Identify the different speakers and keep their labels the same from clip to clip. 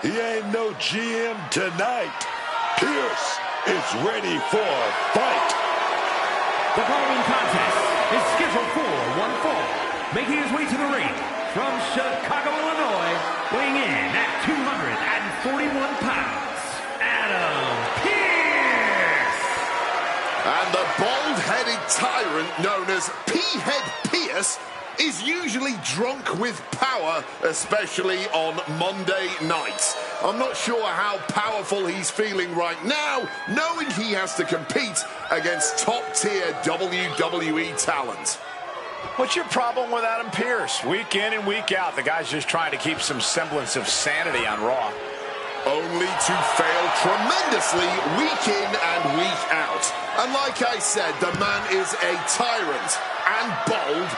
Speaker 1: He ain't no GM tonight. Pearce is ready for a fight.
Speaker 2: The following contest is scheduled for one fall. Making his way to the ring from Chicago, Illinois, weighing in at 241 pounds, Adam Pearce.
Speaker 3: And the bald-headed tyrant known as P-Head Pierce is usually drunk with power, especially on Monday nights. I'm not sure how powerful he's feeling right now, knowing he has to compete against top-tier WWE talent.
Speaker 4: What's your problem with Adam Pearce? Week in and week out, the guy's just trying to keep some semblance of sanity on Raw.
Speaker 3: Only to fail tremendously week in and week out. And like I said, the man is a tyrant and bold.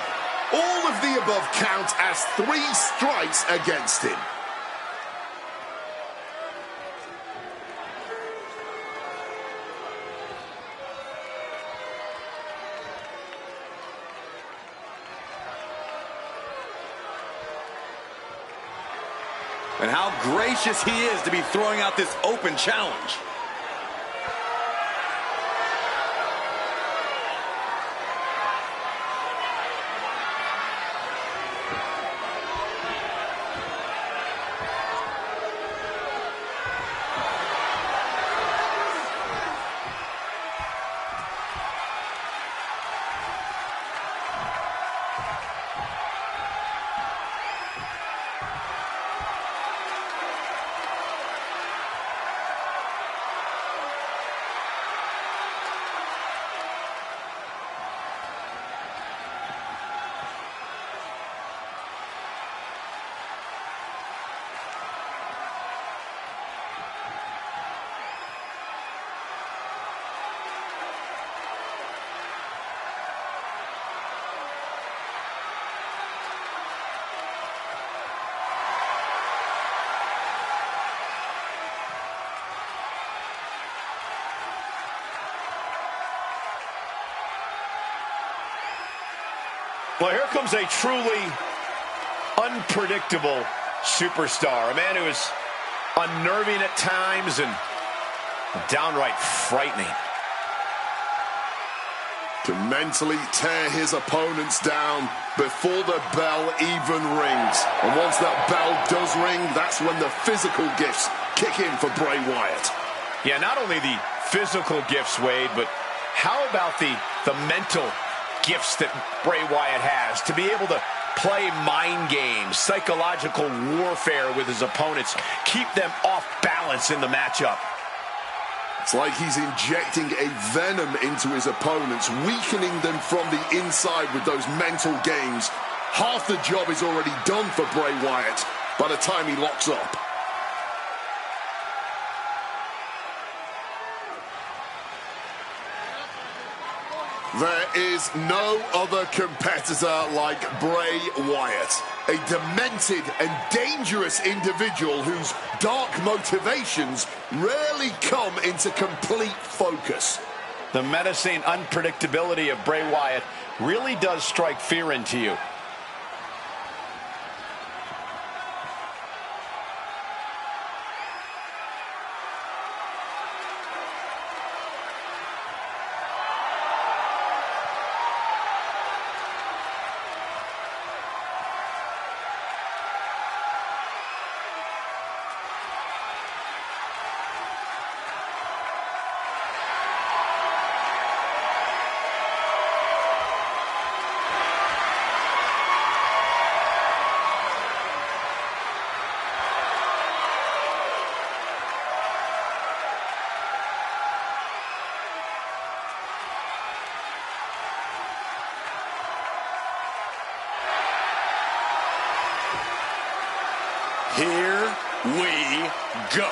Speaker 3: All of the above count as 3 strikes against him.
Speaker 5: And how gracious he is to be throwing out this open challenge.
Speaker 4: Well, here comes a truly unpredictable superstar. A man who is unnerving at times and downright frightening.
Speaker 3: To mentally tear his opponents down before the bell even rings. And once that bell does ring, that's when the physical gifts kick in for Bray Wyatt.
Speaker 4: Yeah, not only the physical gifts, Wade, but how about the mental gifts that Bray Wyatt has to be able to play mind games, psychological warfare with his opponents, keep them off balance in the matchup.
Speaker 3: It's like he's injecting a venom into his opponents, weakening them from the inside with those mental games. Half the job is already done for Bray Wyatt by the time he locks up. There is no other competitor like Bray Wyatt. A demented and dangerous individual whose dark motivations rarely come into complete focus.
Speaker 4: The menacing unpredictability of Bray Wyatt really does strike fear into you.
Speaker 5: Here we go.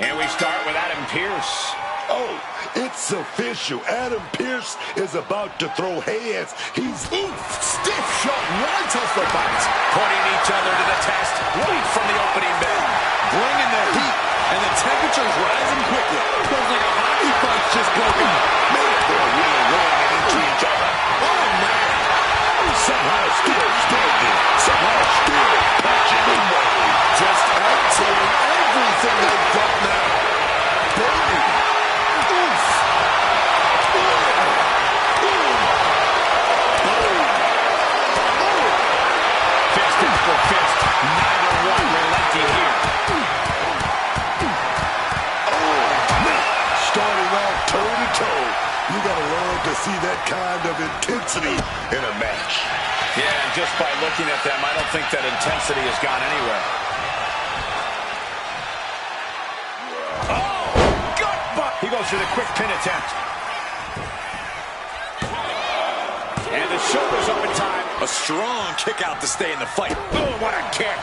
Speaker 4: And we start with Adam Pearce.
Speaker 1: Oh, it's official. Adam Pearce is about to throw hands. He's
Speaker 3: Stiff shot right off the bat.
Speaker 4: Putting each other to the test right from the opening bell.
Speaker 5: Bringing their is rising quickly. Feels like a hockey fight's just broken.
Speaker 1: Man, they're really rolling it into each other. Oh, man. Somehow still standing. Somehow still punching away.
Speaker 3: Just emptying everything they've got now. Boom. Oof.
Speaker 4: Fist for fist. Neither one relenting here.
Speaker 1: Starting off toe-to-toe. You got to love to see that kind of intensity in a match.
Speaker 4: Yeah, and just by looking at them, I don't think that intensity has gone anywhere. Oh, gut butt. He goes for the quick pin attempt. And the shoulder's up in time.
Speaker 5: A strong kick out to stay in the fight.
Speaker 4: Oh, what a kick.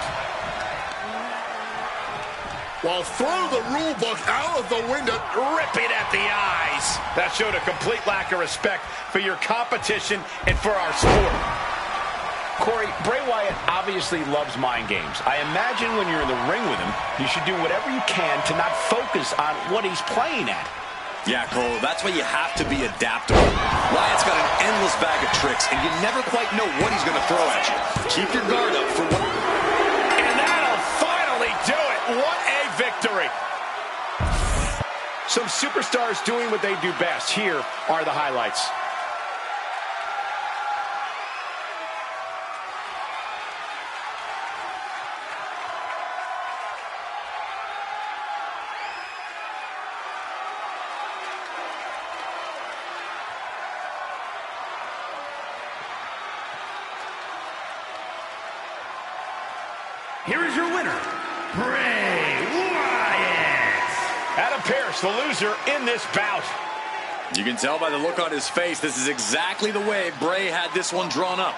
Speaker 3: Well, throw the rule book out of the window.
Speaker 4: Ripping at the eyes. That showed a complete lack of respect for your competition and for our sport. Corey, Bray Wyatt obviously loves mind games. I imagine when you're in the ring with him, you should do whatever you can to not focus on what he's playing at.
Speaker 5: Yeah, Cole, that's why you have to be adaptable. Wyatt's got an endless bag of tricks, and you never quite know what he's going to throw at you. Keep your guard up for what...
Speaker 4: And that'll finally do it. What a victory. Some superstars doing what they do best. Here are the highlights.
Speaker 2: Here is your winner, Bray Wyatt.
Speaker 4: Adam Pearce, the loser in this bout.
Speaker 5: You can tell by the look on his face, this is exactly the way Bray had this one drawn up.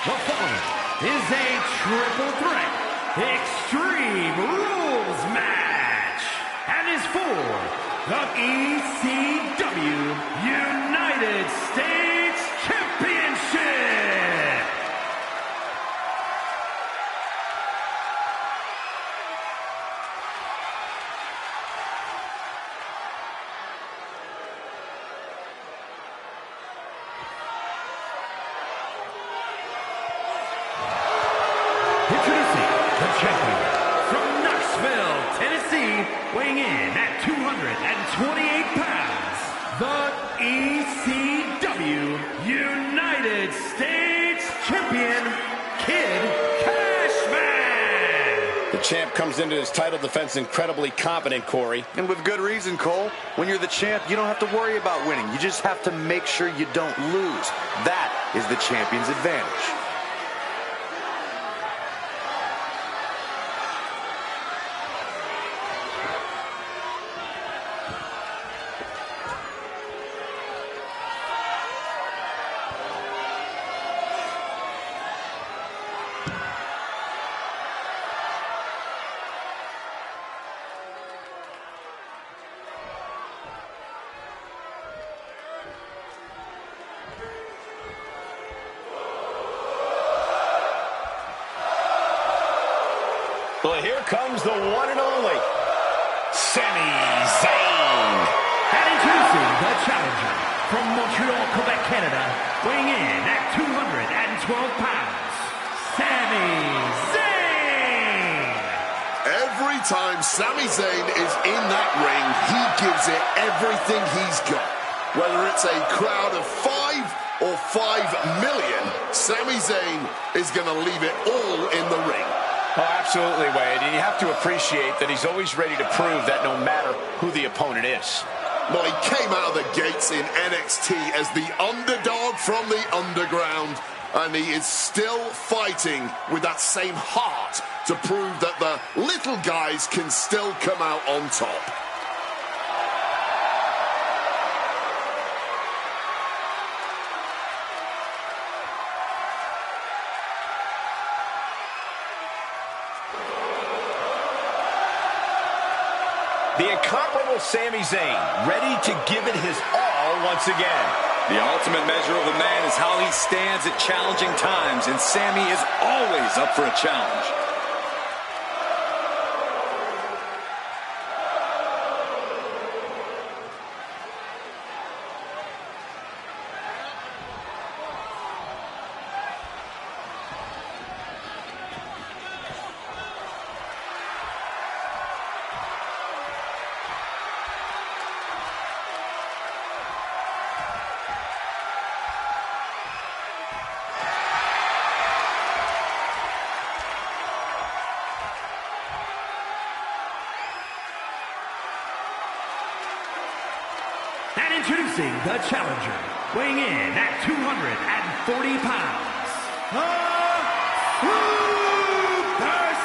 Speaker 2: The following is a triple threat Extreme Rules match and is for the ECW United States Championship. Introducing the champion from Knoxville, Tennessee, weighing in at 228 pounds, the ECW United States Champion, Kid Cashman.
Speaker 4: The champ comes into his title defense incredibly confident, Corey.
Speaker 6: And with good reason, Cole. When you're the champ, you don't have to worry about winning. You just have to make sure you don't lose. That is the champion's advantage.
Speaker 4: Well, here comes the one and only Sami Zayn.
Speaker 2: And introducing the challenger from Montreal, Quebec, Canada, weighing in at 212 pounds, Sami Zayn.
Speaker 3: Every time Sami Zayn is in that ring, he gives it everything he's got. Whether it's a crowd of 5 or 5 million, Sami Zayn is going to leave it all in the ring.
Speaker 4: Oh, absolutely, Wade. And you have to appreciate that he's always ready to prove that no matter who the opponent is.
Speaker 3: Well, he came out of the gates in NXT as the underdog from the underground, and he is still fighting with that same heart to prove that the little guys can still come out on top.
Speaker 4: The incomparable Sami Zayn, ready to give it his all once again.
Speaker 5: The ultimate measure of a man is how he stands at challenging times, and Sami is always up for a challenge.
Speaker 2: And introducing the challenger, weighing in at 240 pounds, the Superstar!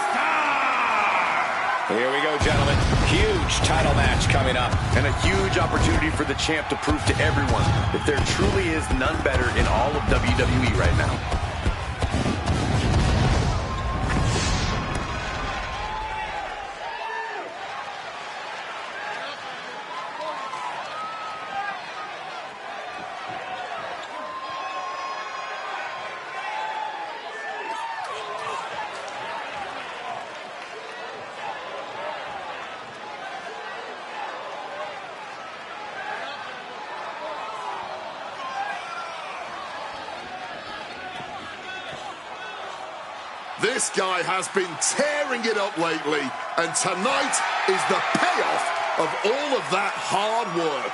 Speaker 4: Here we go, gentlemen. Huge title match coming up.
Speaker 6: And a huge opportunity for the champ to prove to everyone that there truly is none better in all of WWE right now.
Speaker 3: This guy has been tearing it up lately, and tonight is the payoff of all of that hard work.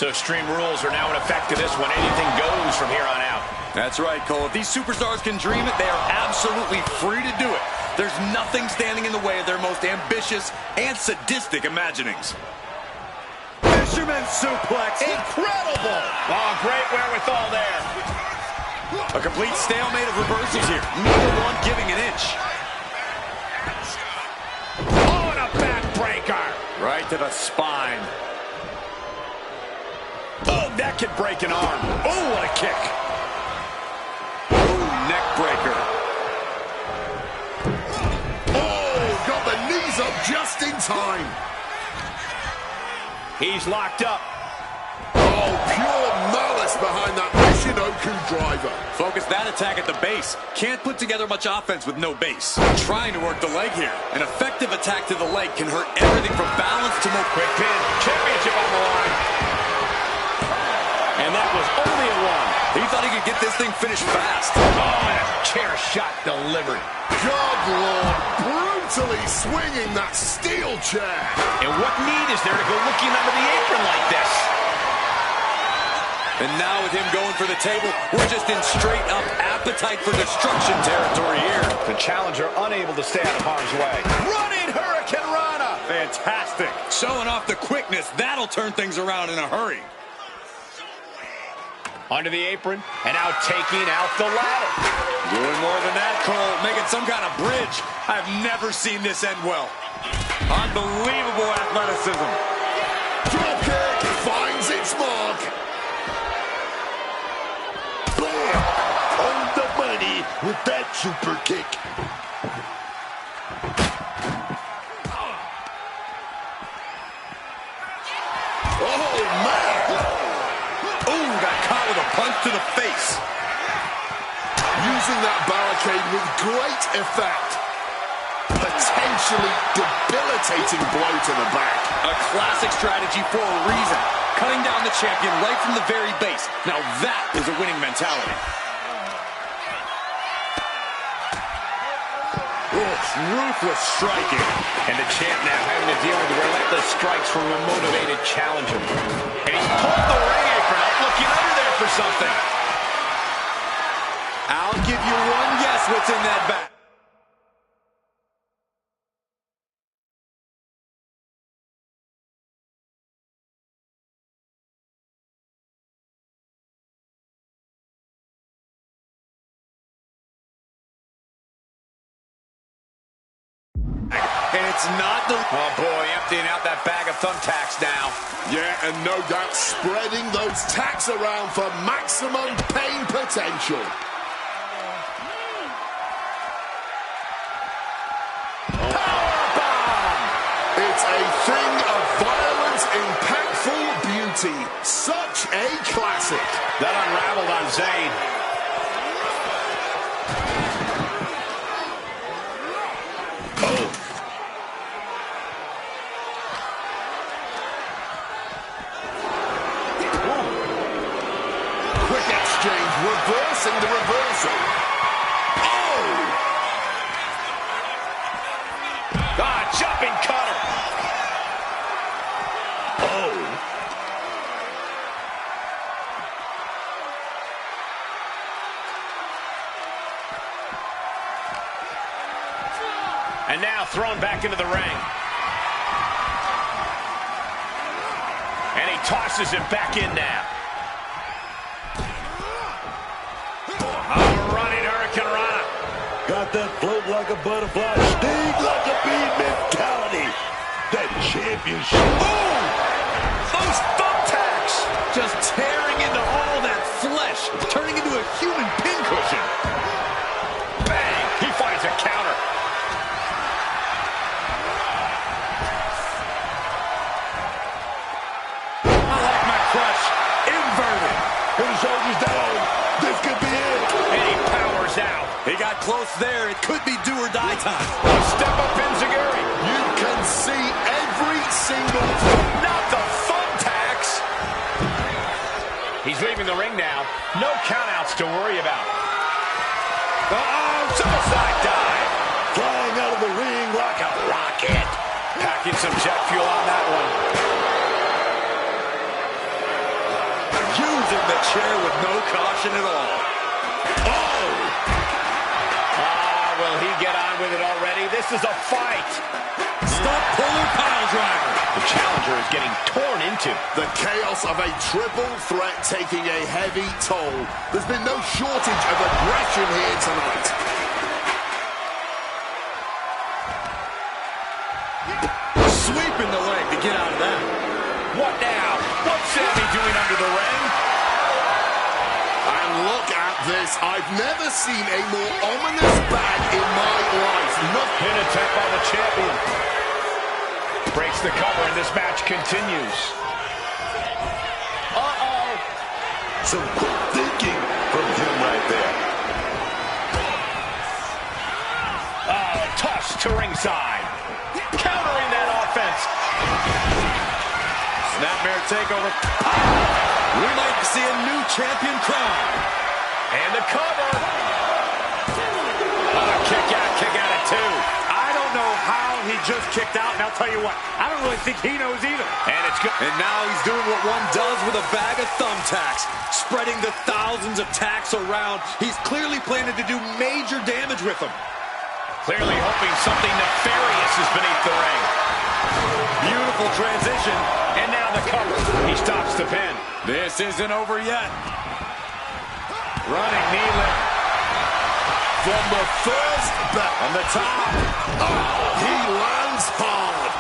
Speaker 4: So Extreme Rules are now in effect in this one. Anything goes from here on out.
Speaker 5: That's right, Cole. If these superstars can dream it, they are absolutely free to do it. There's nothing standing in the way of their most ambitious and sadistic imaginings. Fisherman suplex.
Speaker 3: Incredible!
Speaker 4: Oh, great wherewithal there.
Speaker 5: A complete stalemate of reversals here. Neither one giving an inch.
Speaker 4: Oh, and a backbreaker.
Speaker 5: Right to the spine.
Speaker 4: Oh, that could break an arm. Oh, what a kick.
Speaker 5: Oh, neck breaker.
Speaker 3: Oh, got the knees up just in time.
Speaker 4: He's locked up.
Speaker 3: Oh, pure malice behind that Michinoku driver.
Speaker 5: Focus that attack at the base. Can't put together much offense with no base. Trying to work the leg here. An effective attack to the leg can hurt everything from balance to more
Speaker 4: Quick pin. Championship on the line. And that was only a one.
Speaker 5: He thought he could get this thing finished fast.
Speaker 4: Oh, and a chair shot delivered.
Speaker 3: God, Lord, brutally swinging that steel chair.
Speaker 4: And what need is there to go looking under the apron like this?
Speaker 5: And now with him going for the table, we're just in straight-up appetite for destruction territory here.
Speaker 4: The challenger unable to stay out of harm's way.
Speaker 3: Running Hurricane Rana.
Speaker 5: Fantastic. Showing off the quickness. That'll turn things around in a hurry.
Speaker 4: Under the apron, and now taking out the ladder.
Speaker 5: Doing more than that, Cole. Making some kind of bridge. I've never seen this end well. Unbelievable athleticism.
Speaker 3: Drop kick finds its mark. Bam! On the money with that super kick. Oh, man!
Speaker 5: Ooh, got caught with a punch to the face.
Speaker 3: Using that barricade with great effect. Potentially debilitating blow to the back.
Speaker 5: A classic strategy for a reason. Cutting down the champion right from the very base. Now that is a winning mentality.
Speaker 4: Ruthless striking. And the champ now having to deal with the relentless strikes from a motivated challenger. And he pulled the ring apron out, looking under there for something.
Speaker 5: I'll give you one guess what's in that bag. And it's not the...
Speaker 4: Oh, boy, emptying out that bag of thumbtacks now.
Speaker 3: Yeah, and no doubt spreading those tacks around for maximum pain potential. Powerbomb! It's a thing of violent, impactful beauty. Such a classic.
Speaker 4: That unraveled on Zayn.
Speaker 3: Reversing the reversal. Oh!
Speaker 4: Ah, jumping cutter.
Speaker 3: Oh!
Speaker 4: And now thrown back into the ring. And he tosses him back in now. Running Hurricane Rana.
Speaker 1: Got that float like a butterfly, sting like a bee mentality. That championship.
Speaker 5: Boom! Those thumbtacks just tearing into all that flesh, turning into a human pincushion.
Speaker 4: Bang! He finds a counter.
Speaker 5: I like my crush. Inverted.
Speaker 1: Put his shoulders down. This could be it.
Speaker 4: And he powers out.
Speaker 5: He got close there. It could be do or die time.
Speaker 4: A step up Enziguri.
Speaker 3: You can see every single...
Speaker 4: Not the thumbtacks. He's leaving the ring now. No countouts to worry about. Uh-oh, suicide dive.
Speaker 1: Flying out of the ring like a rocket.
Speaker 4: Packing some jet fuel on that one.
Speaker 5: from the chair with no caution at all.
Speaker 3: Oh!
Speaker 4: Will he get on with it already? This is a fight.
Speaker 5: Stop puller pile driver.
Speaker 4: The challenger is getting torn into.
Speaker 3: The chaos of a triple threat taking a heavy toll. There's been no shortage of aggression here tonight.
Speaker 5: Sweeping the leg to get out of that.
Speaker 4: What now? What's Sami doing under the ring?
Speaker 3: And look at this. I've never seen a more ominous bag in my life.
Speaker 4: Pin attempt by the champion. Breaks the cover and this match continues. Uh-oh.
Speaker 1: Some quick thinking from him right there.
Speaker 4: Toss to ringside. Countering that offense.
Speaker 5: Snapmare takeover. We might see a new champion crown.
Speaker 4: And the cover. Kick out at 2.
Speaker 2: I don't know how he just kicked out, and I'll tell you what, I don't really think he knows either.
Speaker 4: And it's good.
Speaker 5: And now he's doing what one does with a bag of thumbtacks, spreading the thousands of tacks around. He's clearly planning to do major damage with them.
Speaker 4: Clearly hoping something nefarious is beneath the ring.
Speaker 5: Beautiful transition.
Speaker 4: And now the cover. He stops the pin.
Speaker 5: This isn't over yet. Running knee lift.
Speaker 3: From the first back
Speaker 5: On the top.
Speaker 3: he lands hard.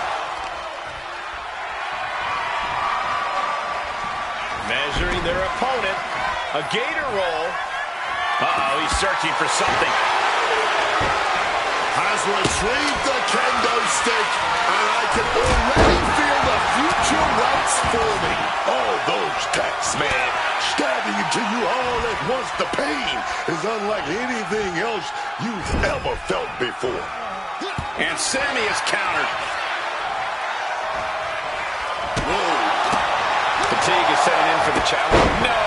Speaker 4: Measuring their opponent. A gator roll. Uh-oh, he's searching for something.
Speaker 3: Has retrieved the kendo stick, and I can already feel the future waits for me.
Speaker 1: All those tacks, man, stabbing into you all at once. The pain is unlike anything else you've ever felt before.
Speaker 4: And Sami is countered.
Speaker 3: Whoa.
Speaker 4: Fatigue is setting in for the challenge. No.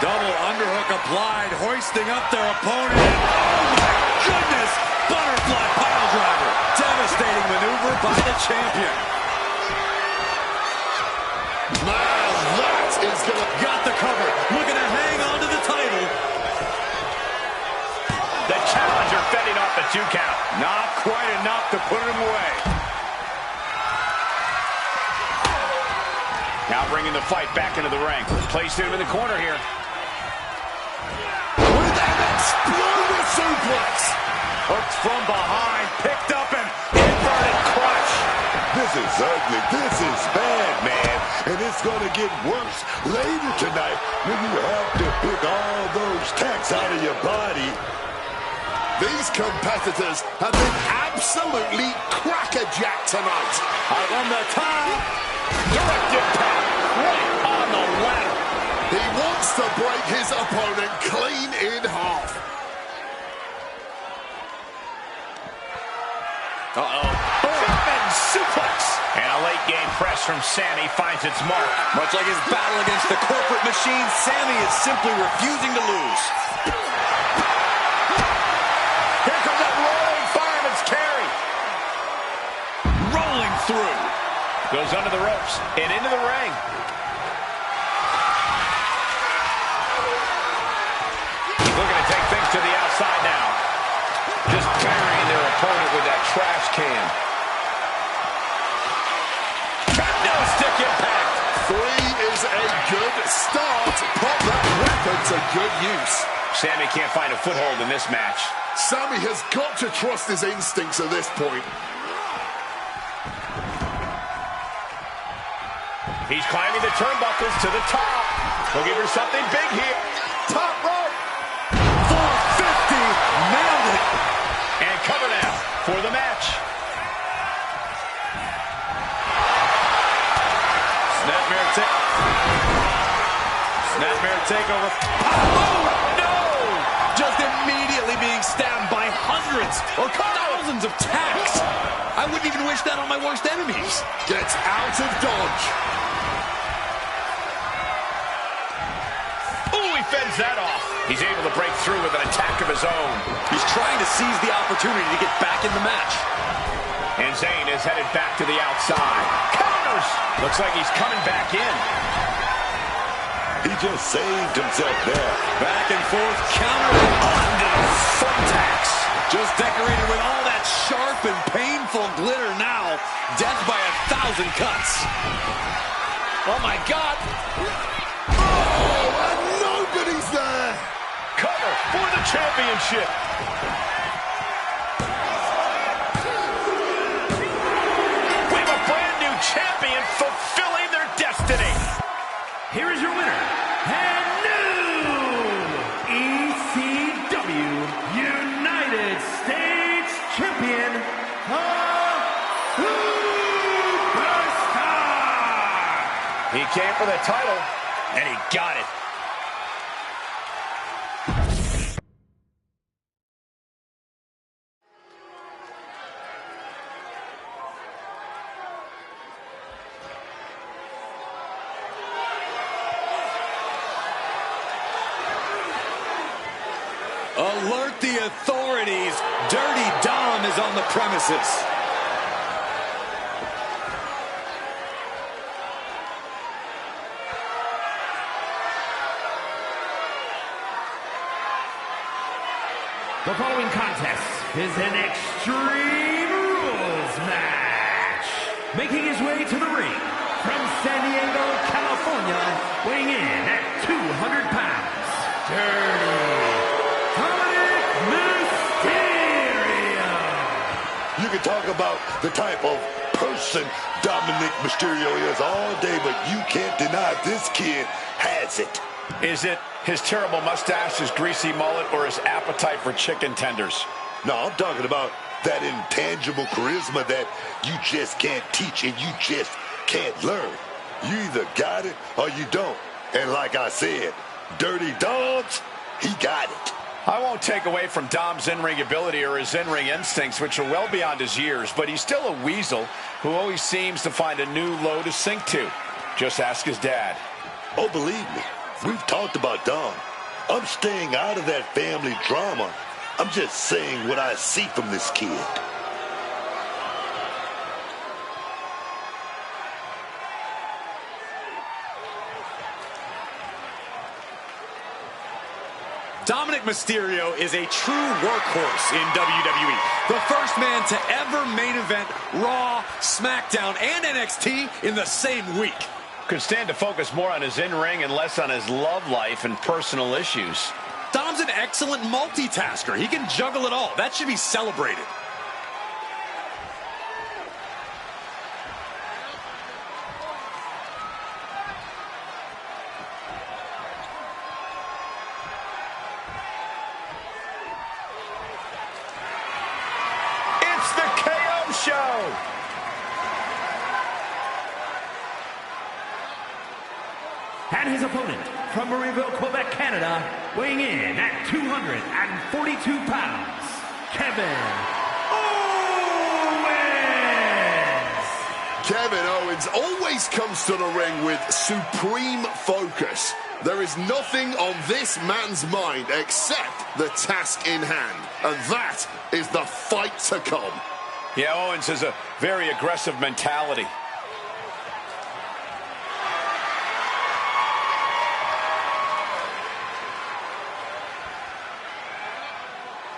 Speaker 5: Double underhook applied, hoisting up their opponent. Oh my goodness! Butterfly pile driver. Devastating maneuver by the champion.
Speaker 3: Man, that is gonna...
Speaker 5: Got the cover. Looking to hang on to the title.
Speaker 4: The challenger fending off the 2 count.
Speaker 5: Not quite enough to put him away.
Speaker 4: Now bringing the fight back into the ring. Placed him in the corner here.
Speaker 3: With an exploding suplex.
Speaker 5: Hooked from behind, picked up and inverted crush.
Speaker 1: This is ugly. This is bad, man. And it's going to get worse later tonight when you have to pick all those tacks out of your body.
Speaker 3: These competitors have been absolutely crackerjacked tonight.
Speaker 5: Out on the top.
Speaker 4: Direct impact. Right on the ladder.
Speaker 3: He wants to break his opponent clean in half.
Speaker 4: Uh-oh. German suplex. And a late game press from Sami finds its mark.
Speaker 5: Much like his battle against the corporate machine, Sami is simply refusing to lose.
Speaker 4: Here comes that rolling fireman's carry.
Speaker 5: Rolling through.
Speaker 4: Goes under the ropes and into the ring. Looking to take things to the outside now. Just burying their opponent with that trash can. Now stick impact.
Speaker 3: 3 is a good start. Put that weapon to good use.
Speaker 4: Sami can't find a foothold in this match.
Speaker 3: Sami has got to trust his instincts at this point.
Speaker 4: He's climbing the turnbuckles to the top. Looking for something big here. Top rope.
Speaker 5: 450. Nailed it.
Speaker 4: And cover now for the match.
Speaker 5: Snapmare takeover. Oh, no! Just immediately being stabbed by hundreds or thousands of tacks. I wouldn't even wish that on my worst enemies.
Speaker 3: Gets out of dodge.
Speaker 4: Ooh, he fends that off. He's able to break through with an attack of his own.
Speaker 5: He's trying to seize the opportunity to get back in the match.
Speaker 4: And Zayn is headed back to the outside. Counters! Looks like he's coming back in.
Speaker 1: He just saved himself there.
Speaker 5: Back and forth, counter onto the thumbtacks. Just decorated with all that sharp and painful glitter now. Death by 1,000 cuts. Oh, my God.
Speaker 1: Oh, and nobody's there.
Speaker 4: Cover for the championship. We have a brand new champion fulfilling their destiny.
Speaker 2: Here is your winner, and new ECW United States Champion, the Superstar.
Speaker 4: He came for the title, and he got it.
Speaker 5: Alert the authorities. Dirty Dom is on the premises.
Speaker 2: The following contest is an Extreme Rules match. Making his way to the ring from San Diego, California, weighing in at 200 pounds, Dirty Mysterio.
Speaker 1: You can talk about the type of person Dominic Mysterio is all day, but you can't deny this kid has it.
Speaker 4: Is it his terrible mustache, his greasy mullet, or his appetite for chicken tenders?
Speaker 1: No, I'm talking about that intangible charisma that you just can't teach and you just can't learn. You either got it or you don't. And like I said, Dirty Dom's, he got it.
Speaker 4: I won't take away from Dom's in-ring ability or his in-ring instincts, which are well beyond his years, but he's still a weasel who always seems to find a new low to sink to. Just ask his dad.
Speaker 1: Oh, believe me, we've talked about Dom. I'm staying out of that family drama. I'm just saying what I see from this kid.
Speaker 5: Dominic Mysterio is a true workhorse in WWE. The first man to ever main event Raw, SmackDown, and NXT in the same week.
Speaker 4: Could stand to focus more on his in-ring and less on his love life and personal issues.
Speaker 5: Dom's an excellent multitasker. He can juggle it all. That should be celebrated.
Speaker 4: It's the KO Show!
Speaker 2: And his opponent from Marieville, Quebec, Canada, weighing in at 242 pounds, Kevin Owens.
Speaker 3: Kevin Owens always comes to the ring with supreme focus. There is nothing on this man's mind except the task in hand, and that is the fight to come.
Speaker 4: Yeah, Owens has a very aggressive mentality.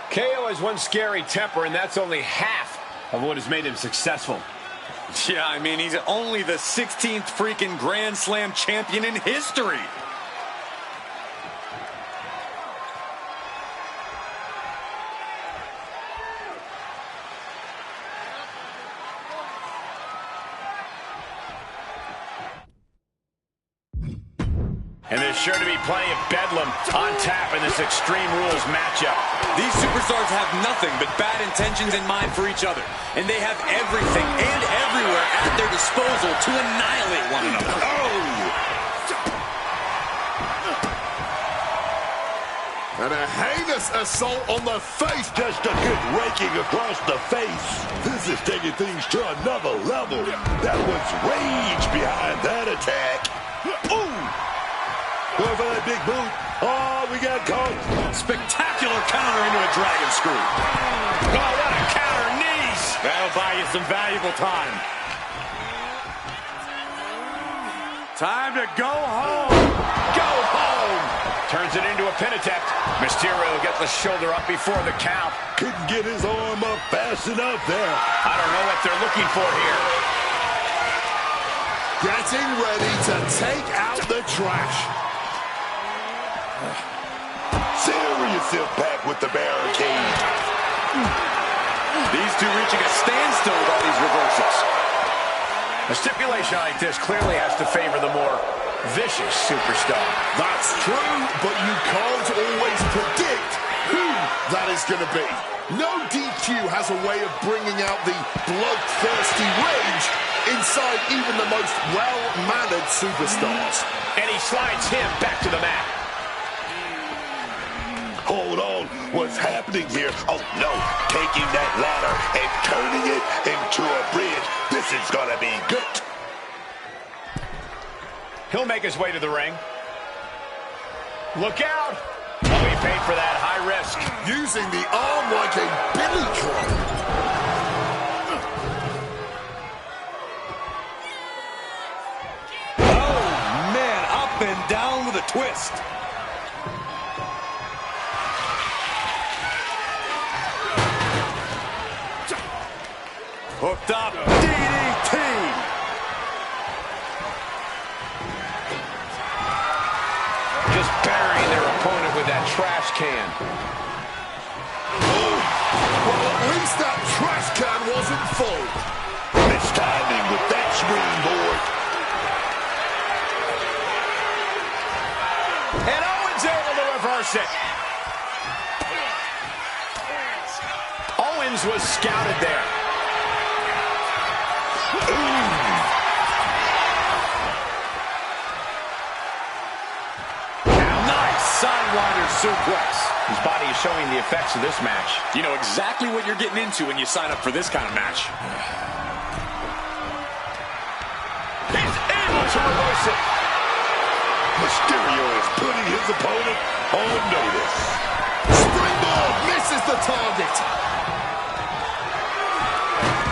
Speaker 4: KO has one scary temper, and that's only half of what has made him successful.
Speaker 5: Yeah, I mean, he's only the 16th freaking Grand Slam champion in history.
Speaker 4: And there's sure to be plenty of bedlam on tap in this Extreme Rules matchup.
Speaker 5: These superstars have nothing but bad intentions in mind for each other. And they have everything and everywhere at their disposal to annihilate one another.
Speaker 1: And a heinous assault on the face. Just a good raking across the face. This is taking things to another level. That was rage behind that attack. Ooh! Going for that big boot. Oh, we got caught.
Speaker 5: Spectacular counter into a dragon screw.
Speaker 4: Oh, what a counter, knees.
Speaker 5: That'll buy you some valuable time. Time to go home.
Speaker 4: Go home. Turns it into a pin attempt. Mysterio gets the shoulder up before the count.
Speaker 1: Couldn't get his arm up fast enough there.
Speaker 4: I don't know what they're looking for here.
Speaker 3: Getting ready to take out the trash.
Speaker 1: Serious impact with the barricade.
Speaker 5: These two reaching a standstill with all these reversals.
Speaker 4: A stipulation like this clearly has to favor the more vicious superstar.
Speaker 3: That's true, but you can't always predict who that is going to be. No DQ has a way of bringing out the bloodthirsty rage inside even the most well-mannered superstars.
Speaker 4: And he slides him back to the mat.
Speaker 1: Hold on, what's happening here? Oh no, taking that ladder and turning it into a bridge. This is gonna be good.
Speaker 4: He'll make his way to the ring. Look out! Oh, he paid for that high risk.
Speaker 3: Using the arm like a billy club.
Speaker 5: Oh, man, up and down with a twist. Hooked up, DDT!
Speaker 4: Just burying their opponent with that trash can.
Speaker 3: Well, at least that trash can wasn't full.
Speaker 1: Mistiming with that springboard.
Speaker 4: And Owens able to reverse it. Owens was scouted there.
Speaker 5: Nice sidewinder suplex.
Speaker 4: His body is showing the effects of this match.
Speaker 5: You know exactly what you're getting into when you sign up for this kind of match.
Speaker 4: He's able to reverse it.
Speaker 1: Mysterio is putting his opponent on notice.
Speaker 3: Springboard misses the target.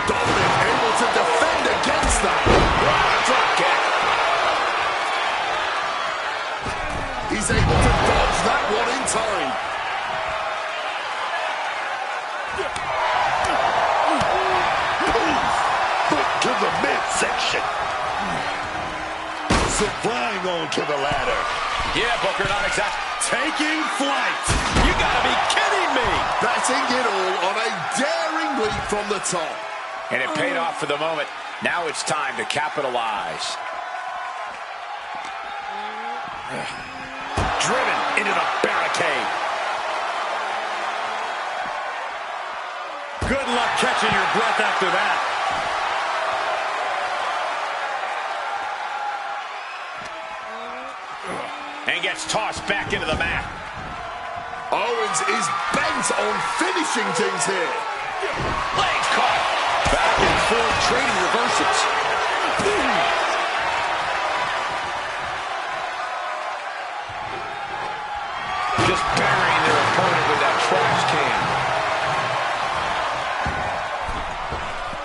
Speaker 3: Dominic able to defend against that.
Speaker 4: Drop kick.
Speaker 3: He's able to dodge that one in time.
Speaker 1: Foot to the midsection. Flying onto the ladder.
Speaker 4: Yeah, Booker, not exactly.
Speaker 5: Taking flight. You gotta be kidding me.
Speaker 3: Betting it all on a daring leap from the top.
Speaker 4: And it paid off for the moment. Now it's time to capitalize. Driven into the barricade.
Speaker 5: Good luck catching your breath after that.
Speaker 4: And gets tossed back into the mat.
Speaker 3: Owens is bent on finishing things here.
Speaker 4: Legs caught.
Speaker 5: Back and forth trading reversals.
Speaker 4: Just burying their opponent with that trash can.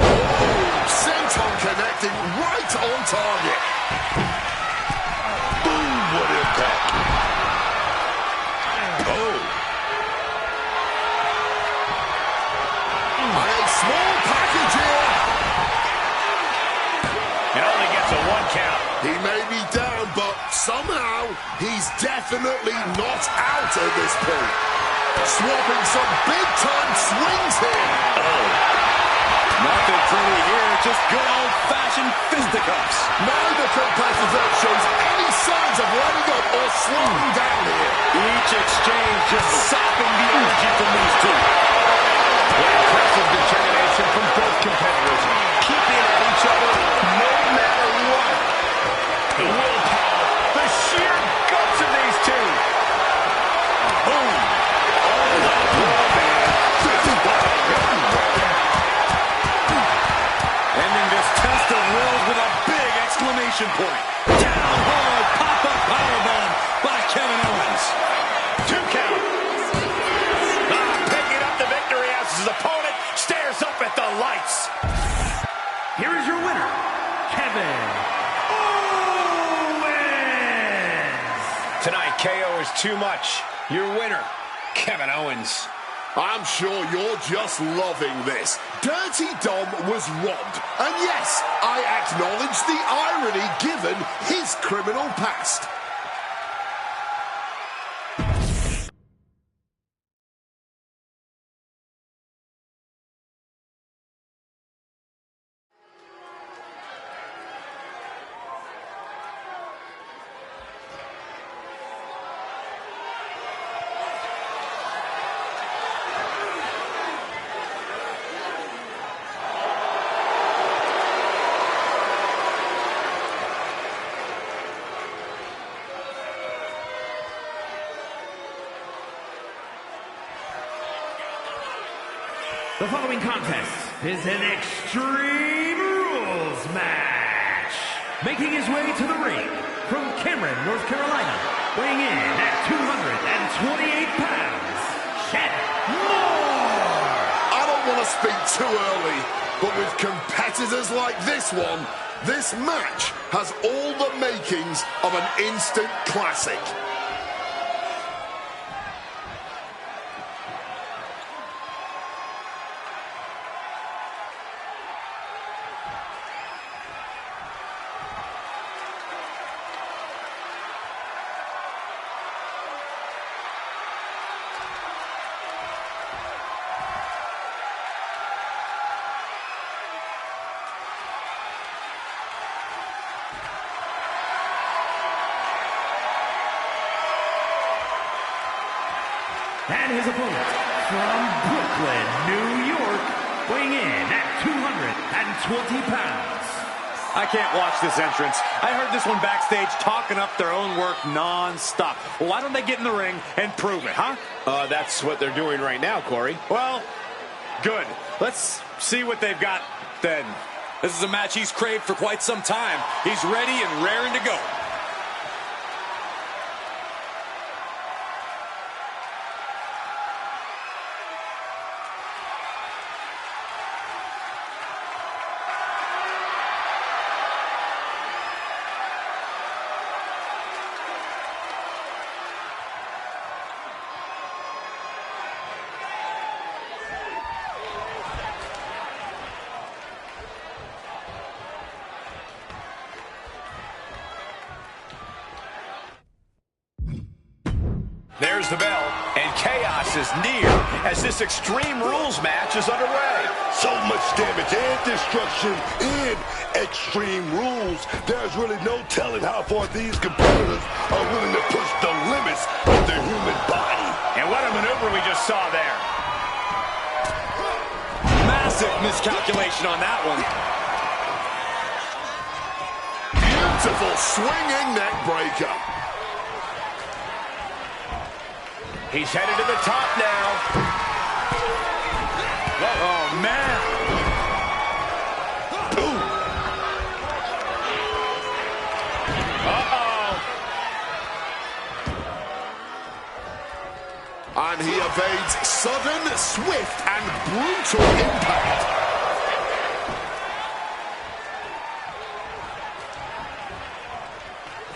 Speaker 3: Oh, senton connecting right on target.
Speaker 1: Boom, what impact. Oh.
Speaker 3: And a small package here.
Speaker 4: It only gets a 1 count.
Speaker 3: He may be down, but somehow he's definitely not out at this point. Swapping some big-time swings here.
Speaker 5: Nothing pretty here, just good old-fashioned fisticuffs.
Speaker 3: Neither competitor shows any signs of letting up or slowing down here.
Speaker 5: Each exchange just sapping the energy from these two.
Speaker 4: Impressive determination from both competitors, keeping at each other no matter what. The willpower, the sheer guts of these two. Boom. Oh, the blow, man.
Speaker 5: Ending this test of wills with a big exclamation point. Down hard, pop-up powerbomb by Kevin Owens.
Speaker 4: 2 count. Picking up the victory as his opponent stares up at the
Speaker 5: lights.
Speaker 2: Here is your winner, Kevin Owens.
Speaker 4: Tonight, KO is too much. Your winner, Kevin Owens.
Speaker 3: I'm sure you're just loving this. Dirty Dom was robbed. And yes, I acknowledge the irony given his criminal past.
Speaker 2: The following contest is an Extreme Rules match. Making his way to the ring from Cameron, North Carolina, weighing in at 228 pounds, Chet Moore.
Speaker 3: I don't want to speak too early, but with competitors like this one, this match has all the makings of an instant classic.
Speaker 2: And his opponent from Brooklyn, New York, weighing in at 220 pounds.
Speaker 6: I can't watch this entrance. I heard this one backstage talking up their own work non-stop. Why don't they get in the ring and prove it, huh?
Speaker 4: That's what they're doing right now, Corey.
Speaker 6: Well, good. Let's see what they've got then.
Speaker 5: This is a match he's craved for quite some time. He's ready and raring to go.
Speaker 4: There's the bell, and chaos is near as this Extreme Rules match is underway.
Speaker 1: So much damage and destruction in Extreme Rules. There's really no telling how far these competitors are willing to push the limits of the human body.
Speaker 4: And what a maneuver we just saw there.
Speaker 5: Massive miscalculation on that one.
Speaker 3: Beautiful swinging neck breaker.
Speaker 4: He's headed to the top now.
Speaker 5: Oh, man.
Speaker 3: And he evades sudden, swift, and brutal impact.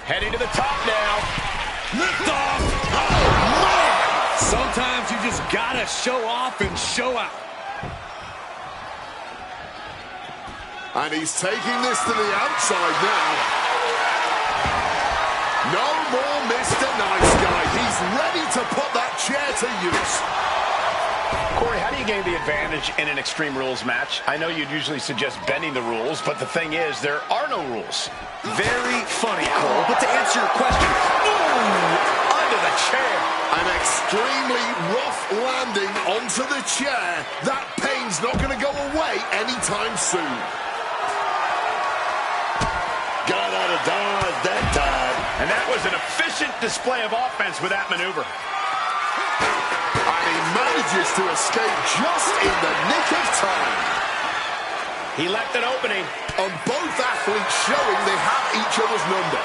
Speaker 4: Heading to the top now.
Speaker 5: Lift off. Oh, man. Sometimes you just gotta show off and show out.
Speaker 3: And he's taking this to the outside now. No more Mr. Nice Guy. He's ready to put that chair to use.
Speaker 4: Corey, how do you gain the advantage in an Extreme Rules match? I know you'd usually suggest bending the rules, but the thing is, there are no rules.
Speaker 5: Very funny, Cole. But to answer your question, ooh, under the chair.
Speaker 3: An extremely rough landing onto the chair. That pain's not going to go away anytime soon.
Speaker 1: Got out of dodge that time.
Speaker 4: And that was an efficient display of offense with that maneuver.
Speaker 3: And he manages to escape just in the nick of time.
Speaker 4: He left an opening.
Speaker 3: And both athletes showing they have each other's number.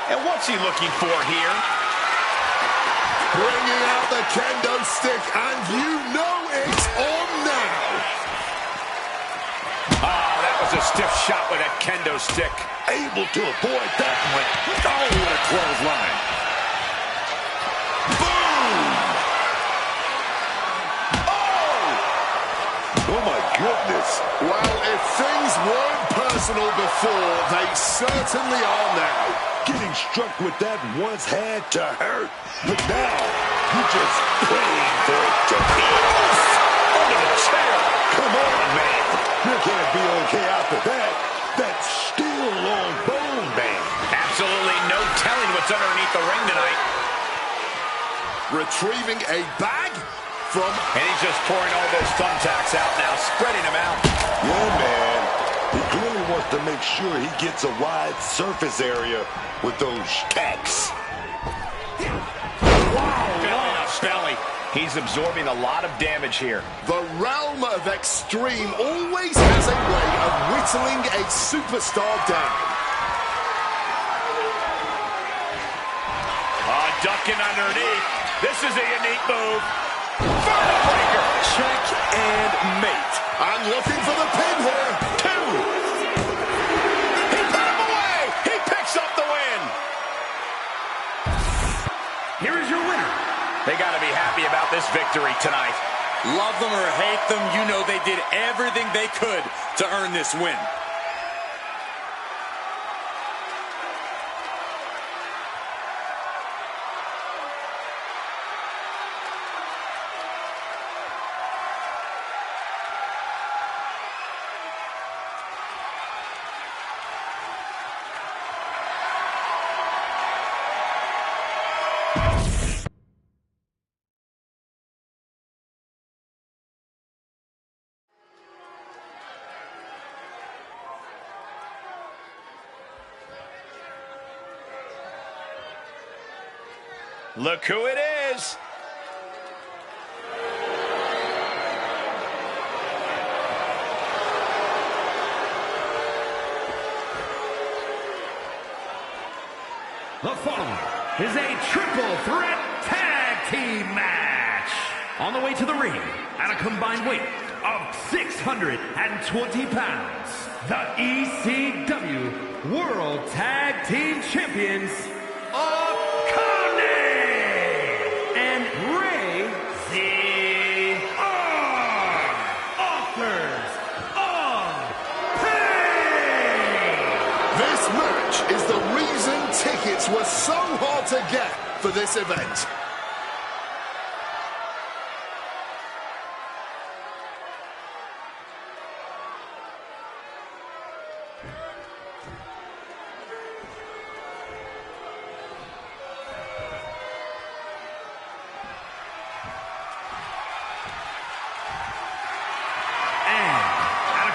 Speaker 4: And what's he looking for here?
Speaker 3: Bringing out the kendo stick, and you know it's on now.
Speaker 4: Oh, that was a stiff shot with that kendo stick.
Speaker 1: Able to avoid that one.
Speaker 5: Oh, what a clothesline.
Speaker 3: Boom!
Speaker 1: Oh my goodness.
Speaker 3: Well, if things weren't personal before, they certainly are now.
Speaker 1: Getting struck with that once had to hurt. But now, you're just praying for it to hit.
Speaker 4: Under the chair.
Speaker 1: Come on, man. You can't be okay after that. That's still long bone, man.
Speaker 4: Absolutely no telling what's underneath the ring tonight.
Speaker 3: Retrieving a bag from...
Speaker 4: And he's just pouring all those thumbtacks out now, spreading them out.
Speaker 1: Yeah, man. He clearly wants to make sure he gets a wide surface area with those tacks.
Speaker 4: Wow, belly. He's absorbing a lot of damage here.
Speaker 3: The realm of extreme always has a way of whittling a superstar down.
Speaker 4: Ducking underneath. This is a unique move. Vertical breaker.
Speaker 5: Check and mate.
Speaker 3: I'm looking for the pin here.
Speaker 4: Two. He put him away. He picks up the win.
Speaker 2: Here is your winner.
Speaker 4: They got to be happy about this victory tonight.
Speaker 5: Love them or hate them, you know they did everything they could to earn this win.
Speaker 4: Look who it is.
Speaker 2: The following is a triple threat tag team match. On the way to the ring, at a combined weight of 620 pounds, the ECW World Tag Team Champions, Akane and Ray Z.R. Authors of Pain.
Speaker 3: This match is the reason tickets were so hard to get for this event.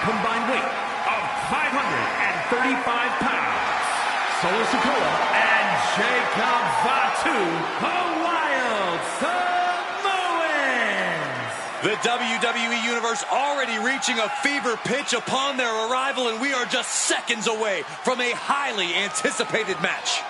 Speaker 2: Combined weight of 535 pounds, Solo Sikoa and Jacob Fatu, the Wild Samoans.
Speaker 5: The WWE Universe already reaching a fever pitch upon their arrival, and we are just seconds away from a highly anticipated match.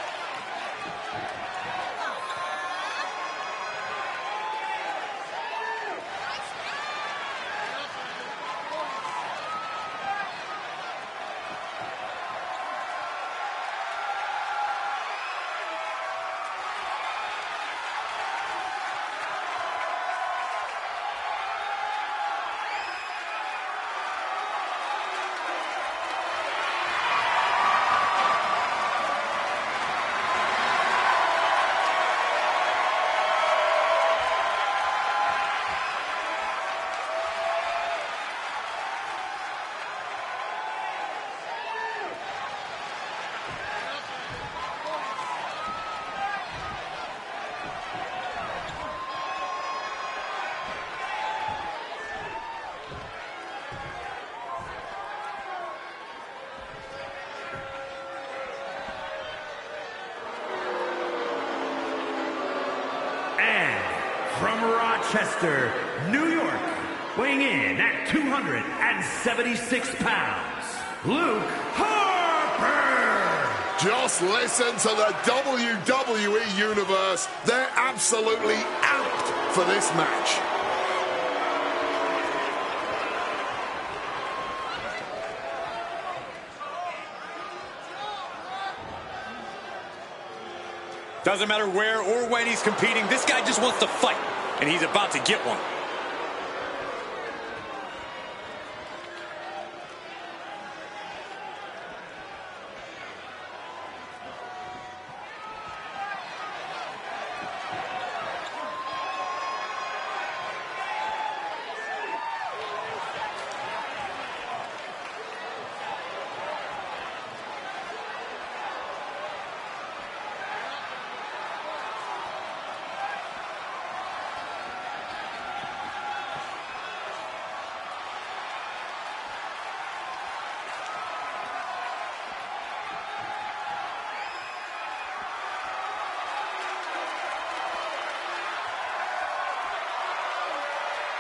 Speaker 2: From Rochester, New York, weighing in at 276 pounds, Luke Harper.
Speaker 3: Just listen to the WWE Universe. They're absolutely amped for this match.
Speaker 5: Doesn't matter where or when he's competing, this guy just wants to fight, and he's about to get one.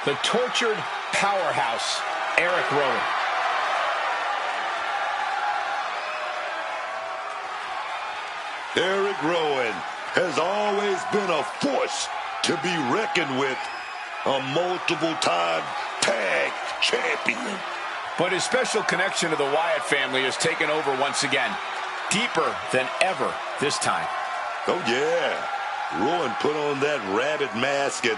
Speaker 4: The tortured powerhouse, Eric Rowan.
Speaker 1: Eric Rowan has always been a force to be reckoned with, a multiple-time tag champion.
Speaker 4: But his special connection to the Wyatt family has taken over once again, deeper than ever this time.
Speaker 1: Oh, yeah. Rowan put on that rabbit mask and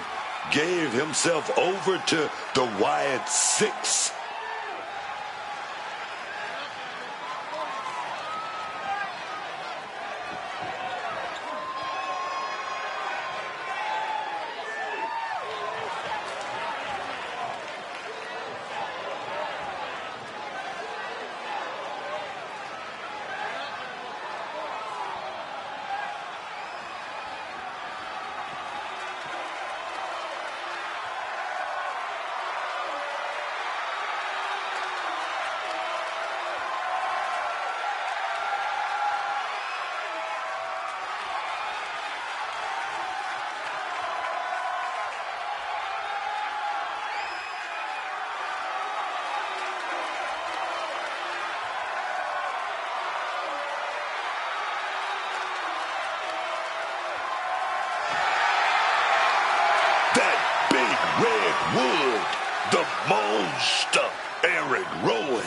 Speaker 1: gave himself over to the Wyatt Six. Redwood, the monster, Eric Rowan.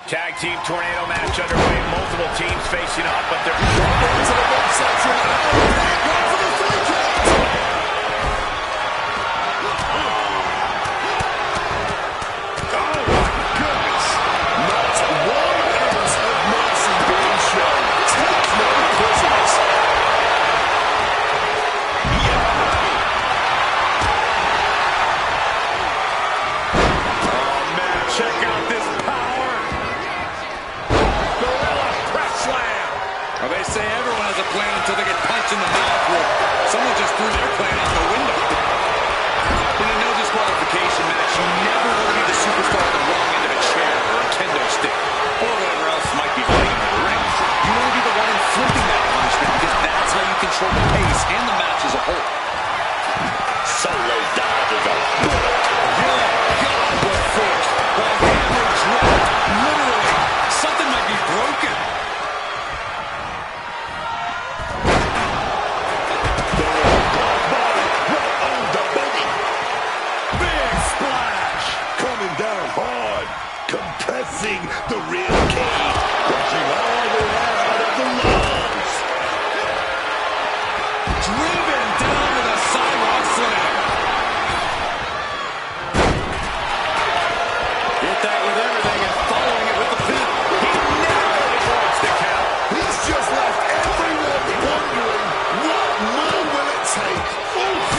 Speaker 4: Tag team tornado match underway. Multiple teams facing off, but they're
Speaker 3: into the midsection. Going for the 3 count. Oh my goodness! Not 1 ounce of mercy being shown. Take no prisoners.
Speaker 5: Oh man, check out this power. Gorilla press slam. Well, they say everyone has a plan until they get punched in the mouth. Well, someone just threw their plan out the window. In a no disqualification match, you never want to be the superstar at the wrong end of a chair or a kendo stick or whatever else might be playing in the ring. You want to be the one inflicting that punishment because that's how you control the pace and the match as a whole.
Speaker 1: Solo dodge is a bullet.
Speaker 5: Good God, what force! The hammer dropped. Literally, something might be broken.
Speaker 1: Body right on the money.
Speaker 5: Big splash.
Speaker 1: Coming down hard. Compressing the real cage. Rushing all the air out of the lungs.
Speaker 5: Driven down with a sidewalk slam. Hit that with everything and following it with the pin. He never avoids the count.
Speaker 3: He's just left everyone wondering, what more will it take? Oof!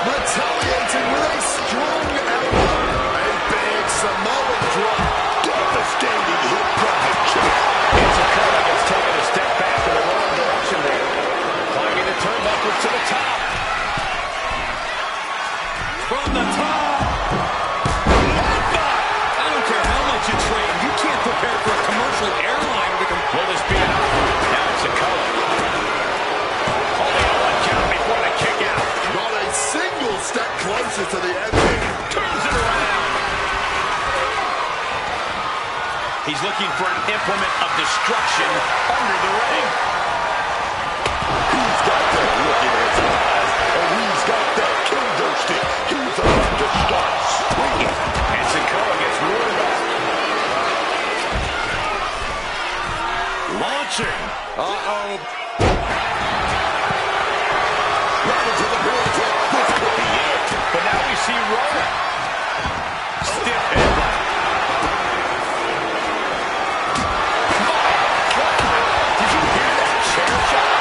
Speaker 3: Retaliating with a strong elbow. A big Samoan drop.
Speaker 1: Devastating hip drop kick.
Speaker 4: Sakura gets taken a step back in the wrong direction there. Climbing the turnbuckles to the top.
Speaker 5: From the top. Headbutt. I don't care how much you train. You can't prepare for a commercial airline to come.
Speaker 4: Will this be enough? Now it's Sakura. Only a 1 count before the kick out.
Speaker 3: Not a single step closer to the ending.
Speaker 4: Turns it around. He's looking for an implement of destruction under the ring.
Speaker 1: He's got that look in his eyes, and he's got that kendo stick. He's about to start swinging.
Speaker 4: And Sakura gets rooted up.
Speaker 5: Launching. Uh-oh.
Speaker 1: Right into the bullseye. This could be it.
Speaker 4: But now we see Roman. Stiff headbutt. Did you hear that chair shot?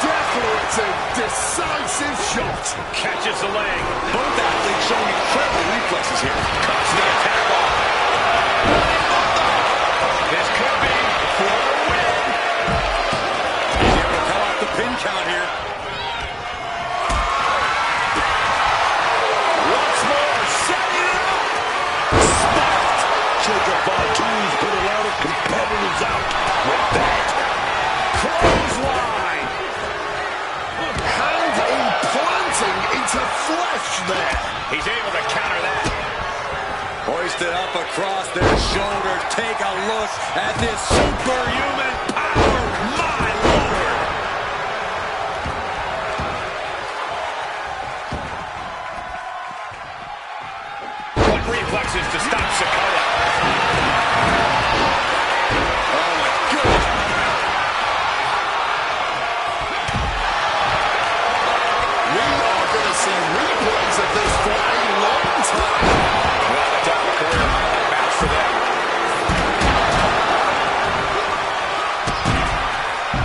Speaker 3: Definitive, decisive shot.
Speaker 4: Catches the leg.
Speaker 5: Both athletes showing incredible reflexes here.
Speaker 4: Cuts the attack off. This could be for the win.
Speaker 5: He's able to cut off the pin count here.
Speaker 4: Once more, setting it up.
Speaker 1: Spiked. Children Fontoon's put a lot of competitors out with that.
Speaker 4: Clothesline.
Speaker 3: Hand implanting into flesh there.
Speaker 4: He's able to counter that.
Speaker 5: Hoisted up across their shoulder. Take a look at this superhuman power. My Lord.
Speaker 4: What reflexes to stop Sakura?
Speaker 5: Oh my goodness.
Speaker 3: We are going to see replays of this for a long time.
Speaker 4: Well, the top of career bounce for them.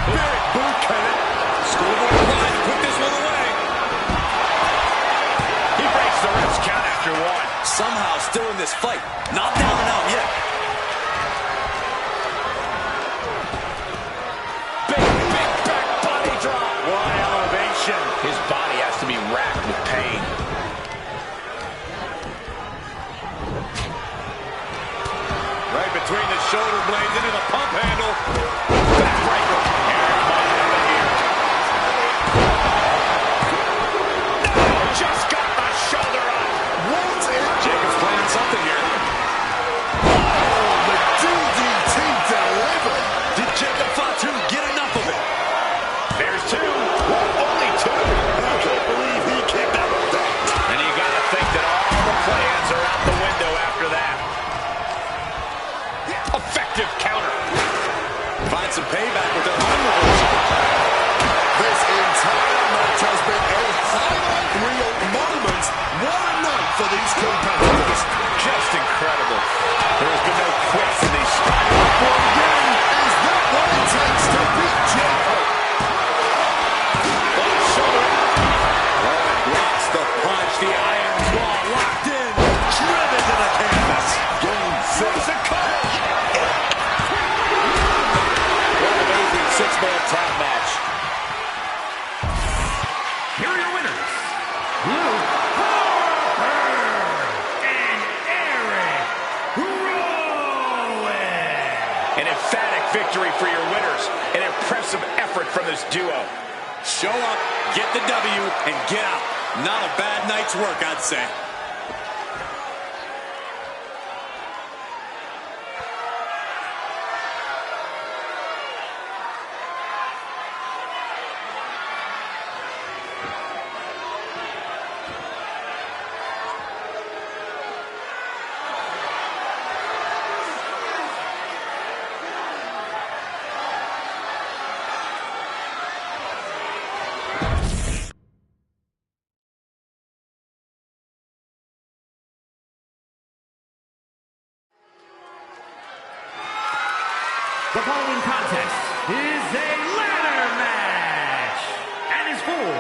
Speaker 5: Big boot count. Schoolboy Pride put this one away.
Speaker 4: He breaks the ref's count after 1.
Speaker 5: Somehow still in this fight. Not down and out yet.
Speaker 4: Big back body drop. What elevation. His body has to be racked with pain.
Speaker 5: Right between the shoulder blades into the pump handle.
Speaker 4: Backbreaker. Eric might have it here. No, just got the shoulder up.
Speaker 3: What in
Speaker 5: Jacob's planning something here.
Speaker 3: the DDT delivered?
Speaker 5: Did Jacob Fatu get enough of it?
Speaker 4: There's 2. Only 2.
Speaker 1: I can't believe he kicked out of that.
Speaker 4: And you got to think that all Effective counter.
Speaker 5: Find some payback with their arm reversal.
Speaker 3: This entire match has been a highlight reel moment. What a night for these competitors.
Speaker 4: Just incredible. There has been no quits in these.
Speaker 3: Is that what it takes to beat Jericho?
Speaker 5: Blocks the punch. The iron claw locked in. Driven to the canvas.
Speaker 1: Game
Speaker 4: There's a cover.
Speaker 6: What an amazing six-man tag match.
Speaker 2: Here are your winners, Luke Harper and Eric Rowan.
Speaker 4: An emphatic victory for your winners. An impressive effort from this duo.
Speaker 5: Show up, get the W, and get out. Not a bad night's work, I'd say.
Speaker 2: The following contest is a ladder match and is for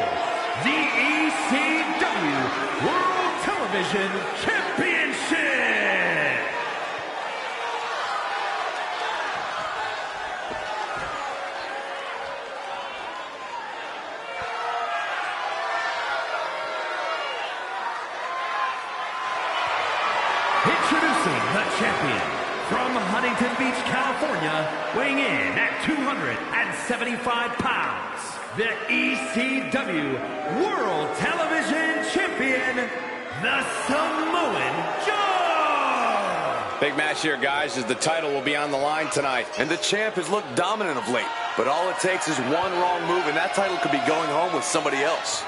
Speaker 2: the ECW World Television Championship. Introducing the champion from Huntington Beach, California, weighing in at 275 pounds, the ECW World Television Champion, the Samoan Joe!
Speaker 4: Big match here, guys, as the title will be on the line tonight.
Speaker 6: And the champ has looked dominant of late. But all it takes is one wrong move, and that title could be going home with somebody else.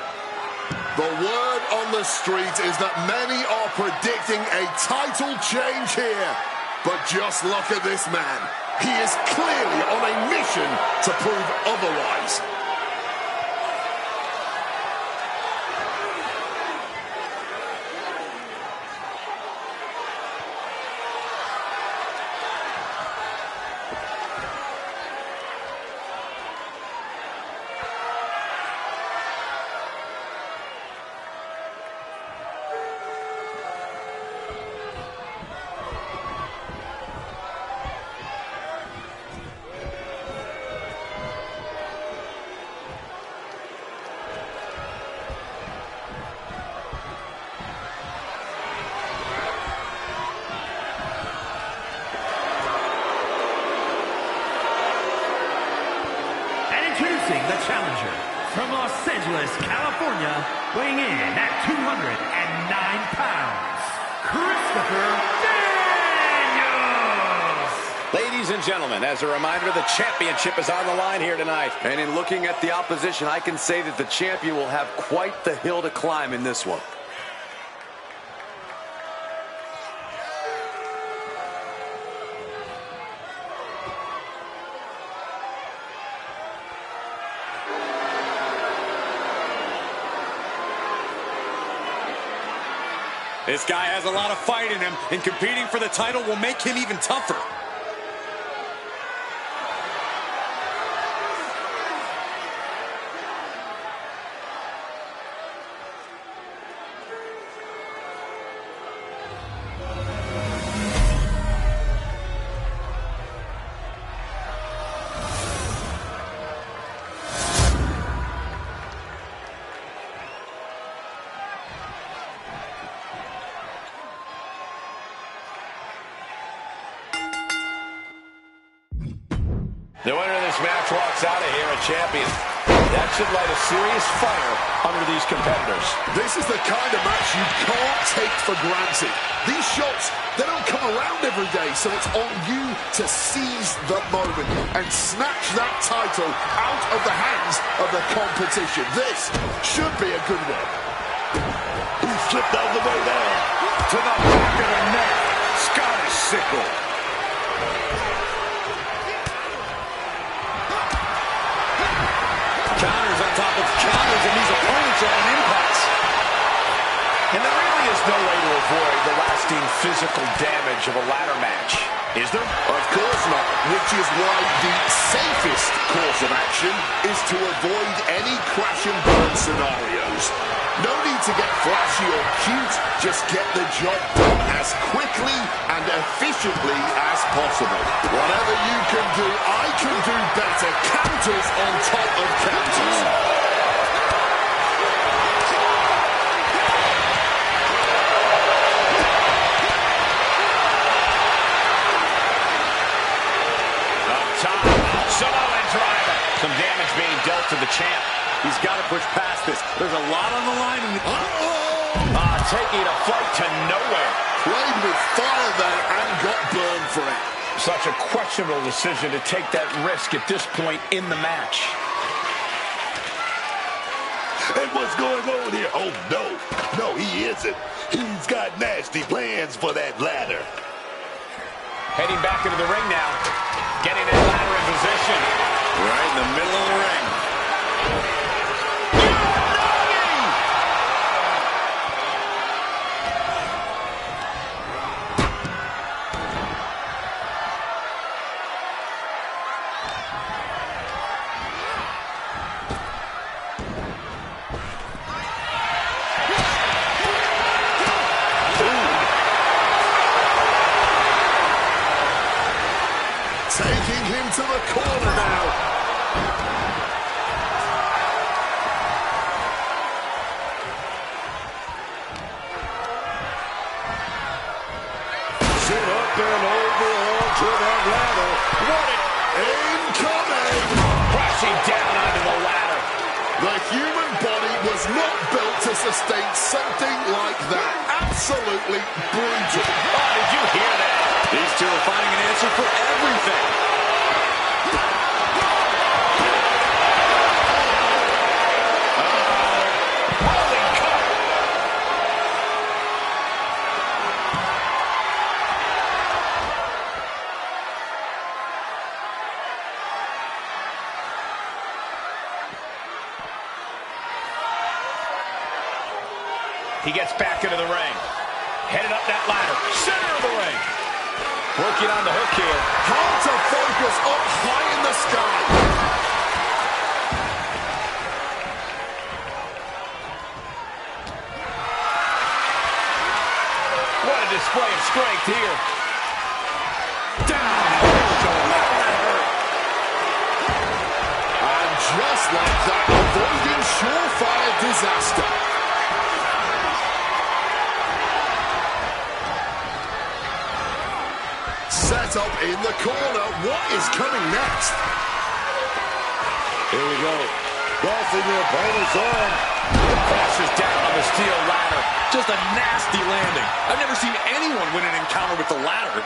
Speaker 3: The word on the street is that many are predicting a title change here. But just look at this man. He is clearly on a mission to prove otherwise.
Speaker 2: Introducing the challenger from Los Angeles, California, weighing in at 209 pounds, Christopher Daniels!
Speaker 4: Ladies and gentlemen, as a reminder, the championship is on the line here tonight.
Speaker 6: And in looking at the opposition, I can say that the champion will have quite the hill to climb in this one.
Speaker 5: This guy has a lot of fight in him, and competing for the title will make him even tougher.
Speaker 4: The winner of this match walks out of here a champion. That should light a serious fire under these competitors.
Speaker 3: This is the kind of match you can't take for granted. These shots, they don't come around every day, so it's on you to seize the moment and snatch that title out of the hands of the competition. This should be a good one.
Speaker 1: He slipped out of the way there.
Speaker 5: To the back of the neck. Scottish sickle.
Speaker 4: lasting physical damage of a ladder match, is there?
Speaker 3: Of course not, which is why the safest course of action is to avoid any crash and burn scenarios. No need to get flashy or cute, just get the job done as quickly and efficiently as possible. Whatever you can do, I can do better. Counters on top of counters.
Speaker 4: Some damage being dealt to the champ.
Speaker 5: He's got to push past this. There's a lot on the line.
Speaker 4: Taking a flight to nowhere.
Speaker 3: Played with fire there and got burned for it.
Speaker 4: Such a questionable decision to take that risk at this point in the match.
Speaker 1: And what's going on here? Oh, no. No, he isn't. He's got nasty plans for that ladder.
Speaker 4: Heading back into the ring now. Getting that ladder in position.
Speaker 5: Right in the middle of the ring.
Speaker 3: Taking him to the corner now.
Speaker 1: Sit up and over onto that ladder. What it
Speaker 3: Incoming!
Speaker 4: Crashing down onto the ladder.
Speaker 3: The human body was not built to sustain something like that. Absolutely brutal.
Speaker 4: Oh, did you hear that?
Speaker 5: These two are finding an answer for everything.
Speaker 4: Holy cow! He gets back into the ring. Headed up that ladder. Center of the ring. Working on the hook here.
Speaker 3: Hard to focus up high in the sky.
Speaker 4: What a display of strength here.
Speaker 5: Down.
Speaker 3: And just like that, avoiding surefire disaster. Set up in the corner. What is coming next?
Speaker 1: Here we go. Crossing the opponent's arm.
Speaker 4: Crashes down on the steel ladder.
Speaker 5: Just a nasty landing. I've never seen anyone win an encounter with the ladder.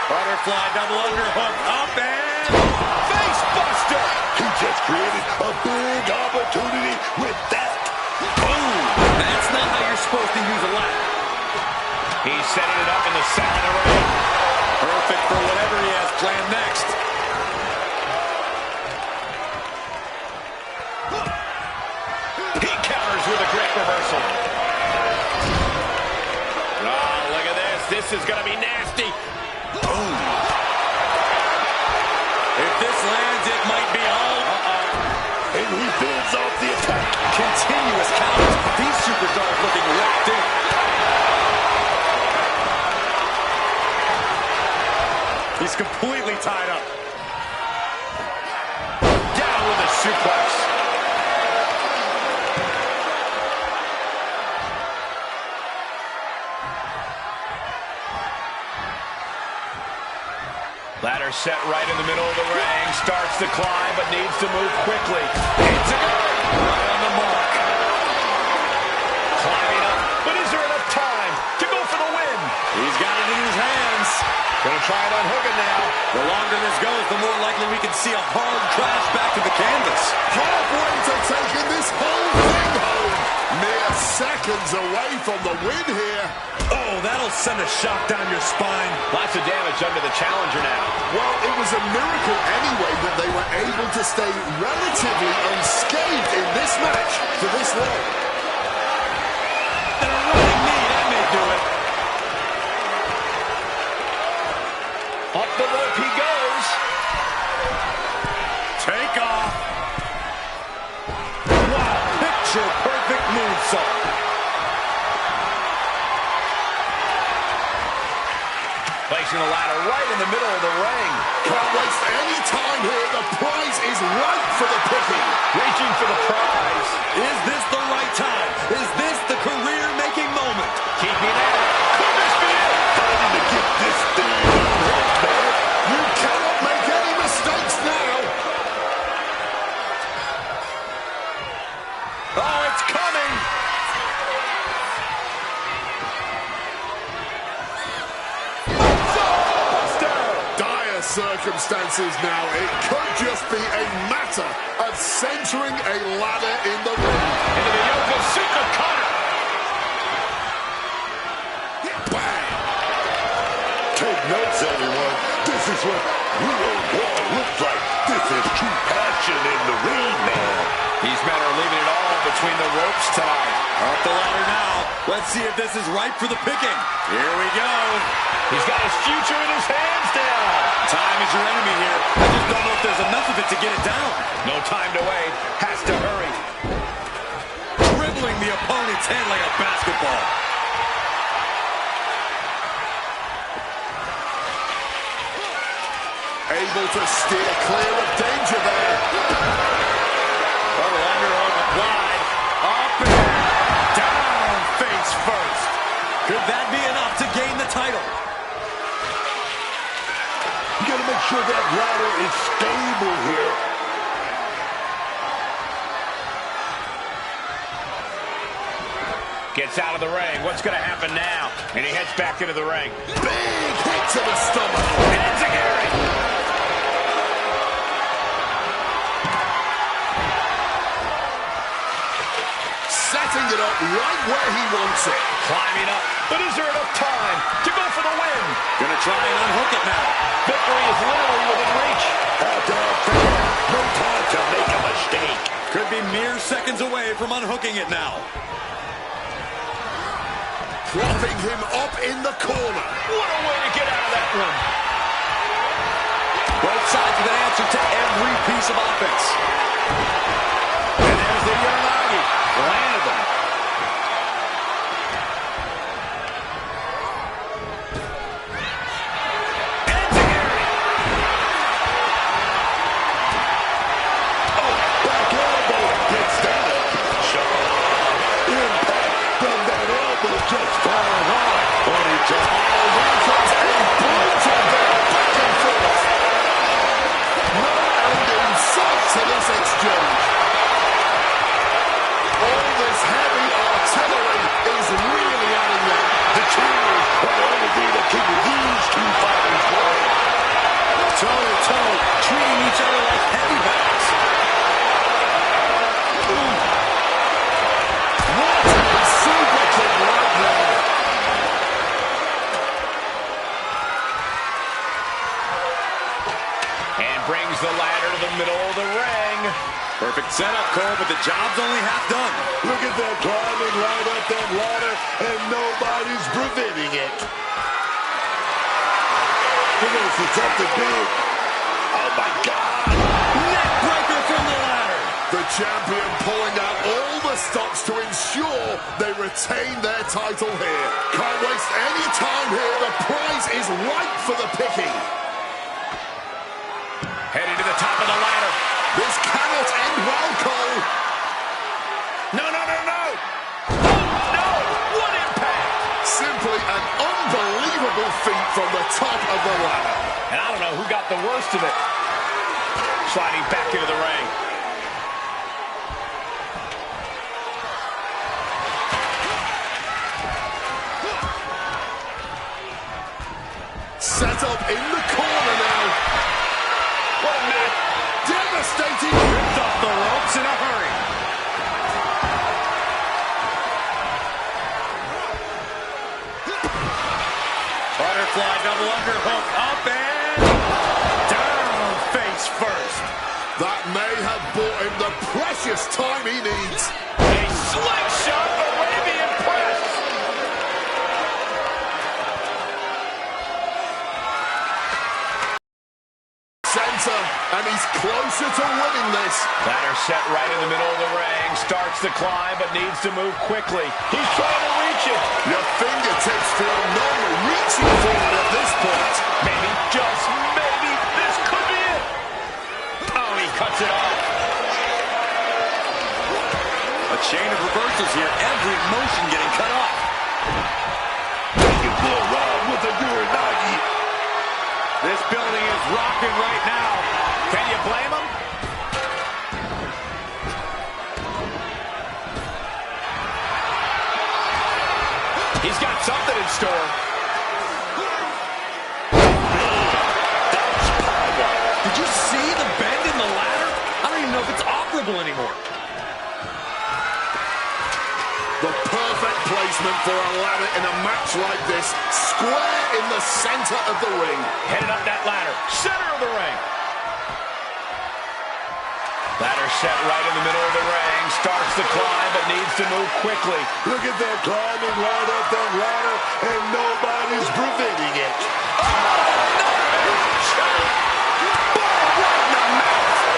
Speaker 5: Butterfly double underhook. Up and face buster.
Speaker 1: He just created a big opportunity with that.
Speaker 5: Boom. That's not how you're supposed to use a ladder.
Speaker 4: He's setting it up in the center of the ring.
Speaker 5: Perfect for whatever he has planned next.
Speaker 4: He counters with a great reversal. Oh, look at this. This is going to be nasty.
Speaker 5: Boom. If this lands, it might be all.
Speaker 1: And he builds off the attack.
Speaker 5: Continuous counters. These superstars looking locked in. He's completely tied up.
Speaker 4: Down with a suplex. Ladder set right in the middle of the ring. Starts to climb, but needs to move quickly. It's a go.
Speaker 5: Right on the mark.
Speaker 4: Climbing up, but is there enough time to go for the win?
Speaker 5: He's got it in his hands.
Speaker 4: Gonna try it on Hogan now.
Speaker 5: The longer this goes, the more likely we can see a hard crash back to the canvas.
Speaker 3: Halfway to taking this whole thing home. Mere seconds away from the win here.
Speaker 5: Oh, that'll send a shock down your spine.
Speaker 4: Lots of damage under the challenger now.
Speaker 3: Well, it was a miracle anyway that they were able to stay relatively unscathed in this match for this long.
Speaker 4: Placing the ladder right in the middle of the ring.
Speaker 3: Can't waste any time here. The prize is right for the picking.
Speaker 4: Reaching for the prize.
Speaker 5: Is this the right time? Is this the career-making moment?
Speaker 4: Keeping at it. Could this be it?
Speaker 3: Time to get this thing unhooked, man. You cannot make any mistakes now.
Speaker 5: Oh, it's coming.
Speaker 3: Dire circumstances now. It could just be a matter of centering a ladder in the ring.
Speaker 4: Into the Yokozuna cutter.
Speaker 3: Bang!
Speaker 1: Take notes, everyone. This is what real war looks like. This is true passion in the ring, man.
Speaker 4: These men are leaving it all between the ropes tonight.
Speaker 5: Up the ladder now. Let's see if this is right for the picking. Here we go.
Speaker 4: He's got his future in his hands now.
Speaker 5: Time is your enemy here. I just don't know if there's enough of it to get it down.
Speaker 4: No time to wait. Has to hurry.
Speaker 5: Dribbling the opponent's head like a basketball.
Speaker 3: Able to steer clear of danger there.
Speaker 5: Oh, underarm applied. Up and down face first. Could that be enough to gain the title?
Speaker 1: You gotta make sure that ladder is stable here.
Speaker 4: Gets out of the ring. What's going to happen now? And he heads back into the ring.
Speaker 3: Big hit to the stomach.
Speaker 4: And Zagari.
Speaker 3: Setting it up right where he wants it.
Speaker 4: Climbing up. But is there enough time to go for the win?
Speaker 5: Gonna try and unhook it now.
Speaker 4: Victory is literally within reach.
Speaker 1: No time to make a mistake.
Speaker 5: Could be mere seconds away from unhooking it now.
Speaker 3: Propping him up in the corner.
Speaker 4: What a way to get out of that one.
Speaker 5: Both sides with an answer to every piece of offense. And there's the Uranagi. Landed them.
Speaker 4: And Zagari.
Speaker 1: Oh, back elbow gets down. Impact from that elbow just falling hard. Only just a brutal back and forth. No end in sight to this exchange. All this heavy artillery is really adding up. The cheers are the only thing that keep these two fighters going.
Speaker 5: Toe-to-toe, treating each other like heavyweights.
Speaker 3: What a super kick right there.
Speaker 4: And brings the ladder to the middle of the ring.
Speaker 5: Perfect setup, Cole, but the job's only half done.
Speaker 1: Look at that climbing right up that ladder, and nobody's preventing it. Look at this, it's up to big. Oh, my God.
Speaker 5: Neck breaker from the ladder.
Speaker 3: The champion pulling out all the stops to ensure they retain their title here. Can't waste any time here. The prize is right for the picking.
Speaker 4: Heading to the top of the ladder.
Speaker 3: This cannot end well, Cole.
Speaker 4: No, no, no, no. Oh, no. What impact.
Speaker 3: Simply an unbelievable feat from the top of the ladder.
Speaker 4: And I don't know who got the worst of it. Sliding back into the ring.
Speaker 3: Set up in the corner now.
Speaker 4: What a match.
Speaker 3: Devastating.
Speaker 5: Ripped off the ropes in a hurry. Butterfly double underhook. Up and down face first.
Speaker 3: That may have bought him the precious time he needs.
Speaker 4: A slingshot Arabian press.
Speaker 3: Center, and he's closer to winning this.
Speaker 4: Ladder set right in the middle of the ring. Starts to climb, but needs to move quickly. He's trying to reach it.
Speaker 3: Your fingertips feel numb reaching for it at this point.
Speaker 5: reversals here. Every motion getting cut off.
Speaker 1: Taking the run with the Uranagi.
Speaker 2: This building is rocking right now. Can you blame him? He's got something in store.
Speaker 1: That's power.
Speaker 2: Did you see the bend in the ladder? I don't even know if it's operable anymore.
Speaker 3: The perfect placement for a ladder in a match like this. Square in the center of the ring.
Speaker 2: Headed up that ladder. Center of the ring. Ladder set right in the middle of the ring. Starts to climb, but needs to move quickly.
Speaker 1: Look at that climbing right up that ladder, and nobody's preventing it.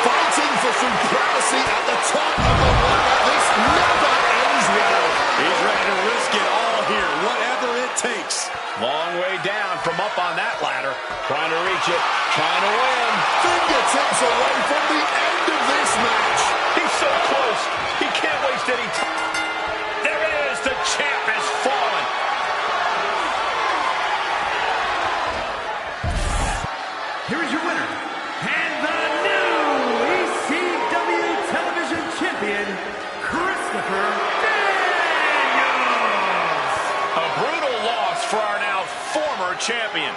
Speaker 3: Fighting for supremacy at the top of the ladder. This never ends well.
Speaker 5: He's ready to risk it all here, whatever it takes.
Speaker 2: Long way down from up on that ladder. Trying to reach it. Trying to win.
Speaker 3: Fingertips away from the end of this match.
Speaker 2: He's so close. He can't waste any time. There it is. The champ has fallen. Here is your winner. And the new ECW television champion, Christopher Daniels. A brutal loss for our now former champion.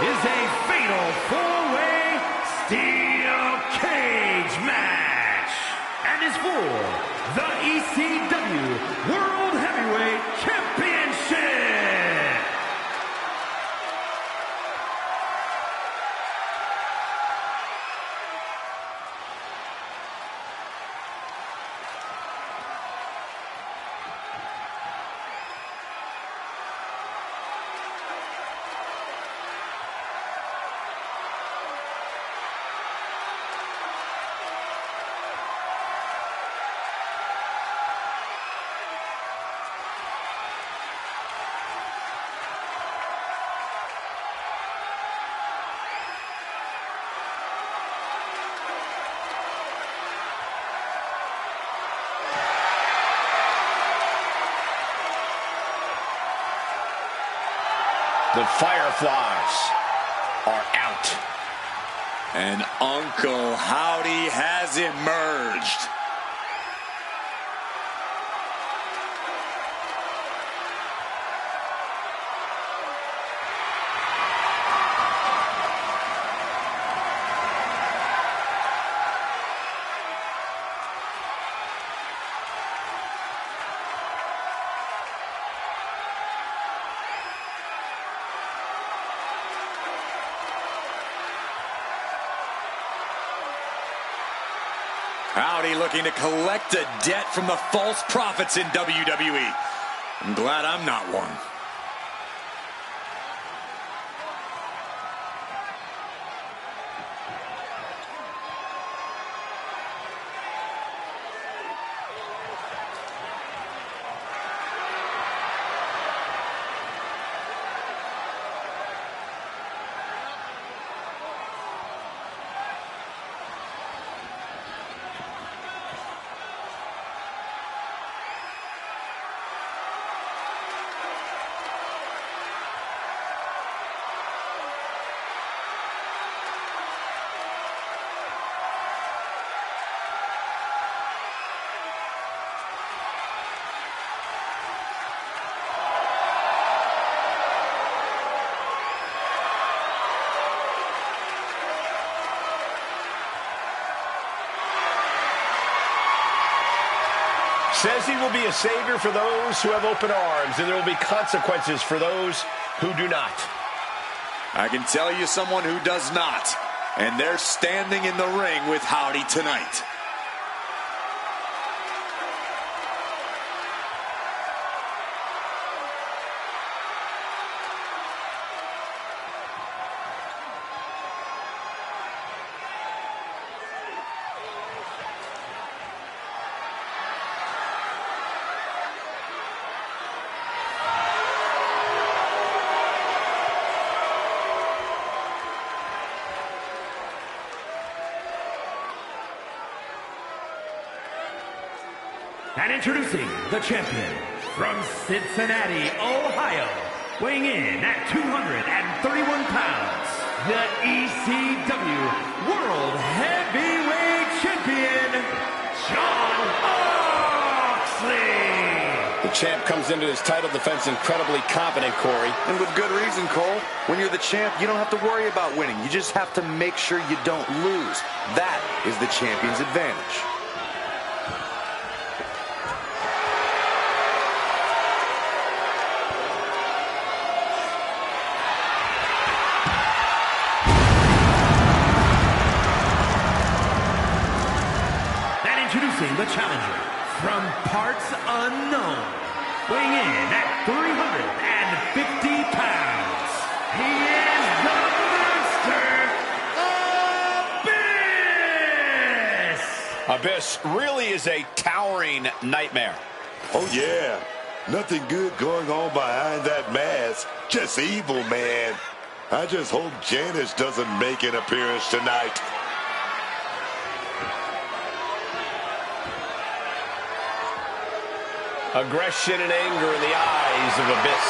Speaker 2: is a fatal four-way steel cage match and is for the ECW World Heavyweight Championship.
Speaker 4: The Fireflies are out.
Speaker 5: And Uncle Howdy has emerged. Howdy looking to collect a debt from the false prophets in WWE. I'm glad I'm not one.
Speaker 4: Says he will be a savior for those who have open arms, and there will be consequences for those who do not.
Speaker 5: I can tell you someone who does not, and they're standing in the ring with Howdy tonight.
Speaker 2: And introducing the champion from Cincinnati, Ohio, weighing in at 231 pounds, the ECW World Heavyweight Champion, Jon Moxley.
Speaker 4: The champ comes into his title defense incredibly confident, Corey.
Speaker 6: And with good reason, Cole. When you're the champ, you don't have to worry about winning. You just have to make sure you don't lose. That is the champion's advantage.
Speaker 2: Introducing the challenger from parts unknown, weighing in at 350 pounds. He is the Monster Abyss.
Speaker 4: Abyss really is a towering nightmare.
Speaker 1: Oh, yeah. Nothing good going on behind that mask. Just evil, man. I just hope Janice doesn't make an appearance tonight.
Speaker 4: Aggression and anger in the eyes of Abyss.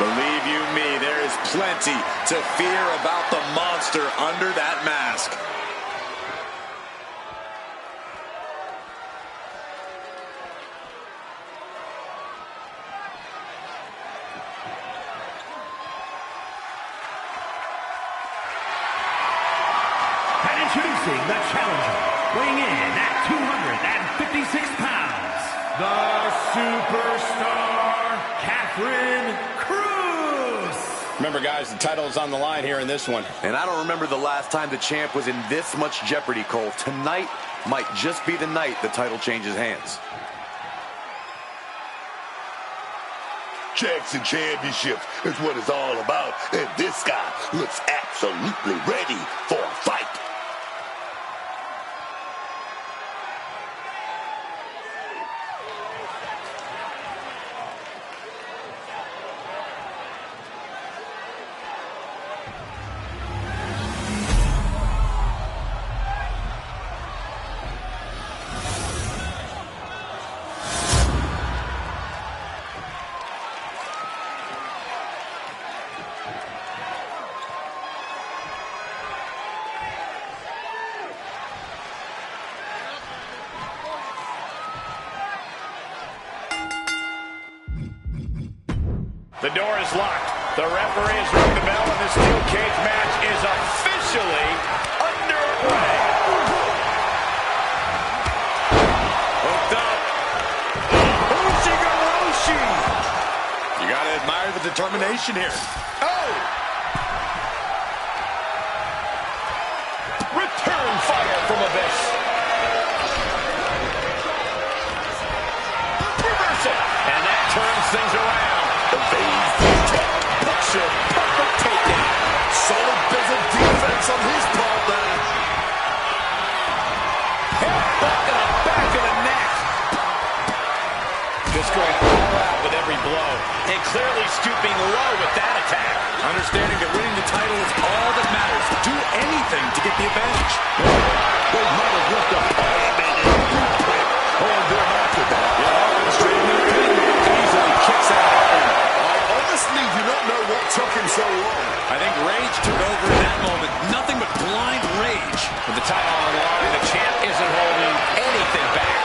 Speaker 5: Believe you me, there is plenty to fear about the monster under that mask.
Speaker 2: Introducing the challenger, weighing in at 256 pounds, the superstar, Catherine Cruz.
Speaker 4: Remember, guys, the title is on the line here in this one.
Speaker 6: And I don't remember the last time the champ was in this much jeopardy, Cole. Tonight might just be the night the title changes hands.
Speaker 1: Checks and championships is what it's all about, and this guy looks absolutely ready for a fight.
Speaker 4: The door is locked. The referee has rung the bell, and the steel cage match is officially underway.
Speaker 5: Hooked up. Ushigoroshi. You got to admire the determination here.
Speaker 4: Oh! Return fire from Abyss. Reversal. And that turns things around.
Speaker 1: Picture perfect takedown. Solid bit of defense on his part there.
Speaker 4: Headbutt to the back of the neck. Just going all out with every blow. And clearly stooping low with that attack.
Speaker 5: Understanding that winning the title is all that matters. Do anything to get the advantage.
Speaker 1: They might have left a fireman in blueprint on them after that.
Speaker 5: Straight in their pin. Easily kicks out.
Speaker 1: Honestly, do not know what took him so long.
Speaker 5: I think rage took over in that moment. Nothing but blind rage.
Speaker 4: With the title on the line, the champ isn't holding anything back.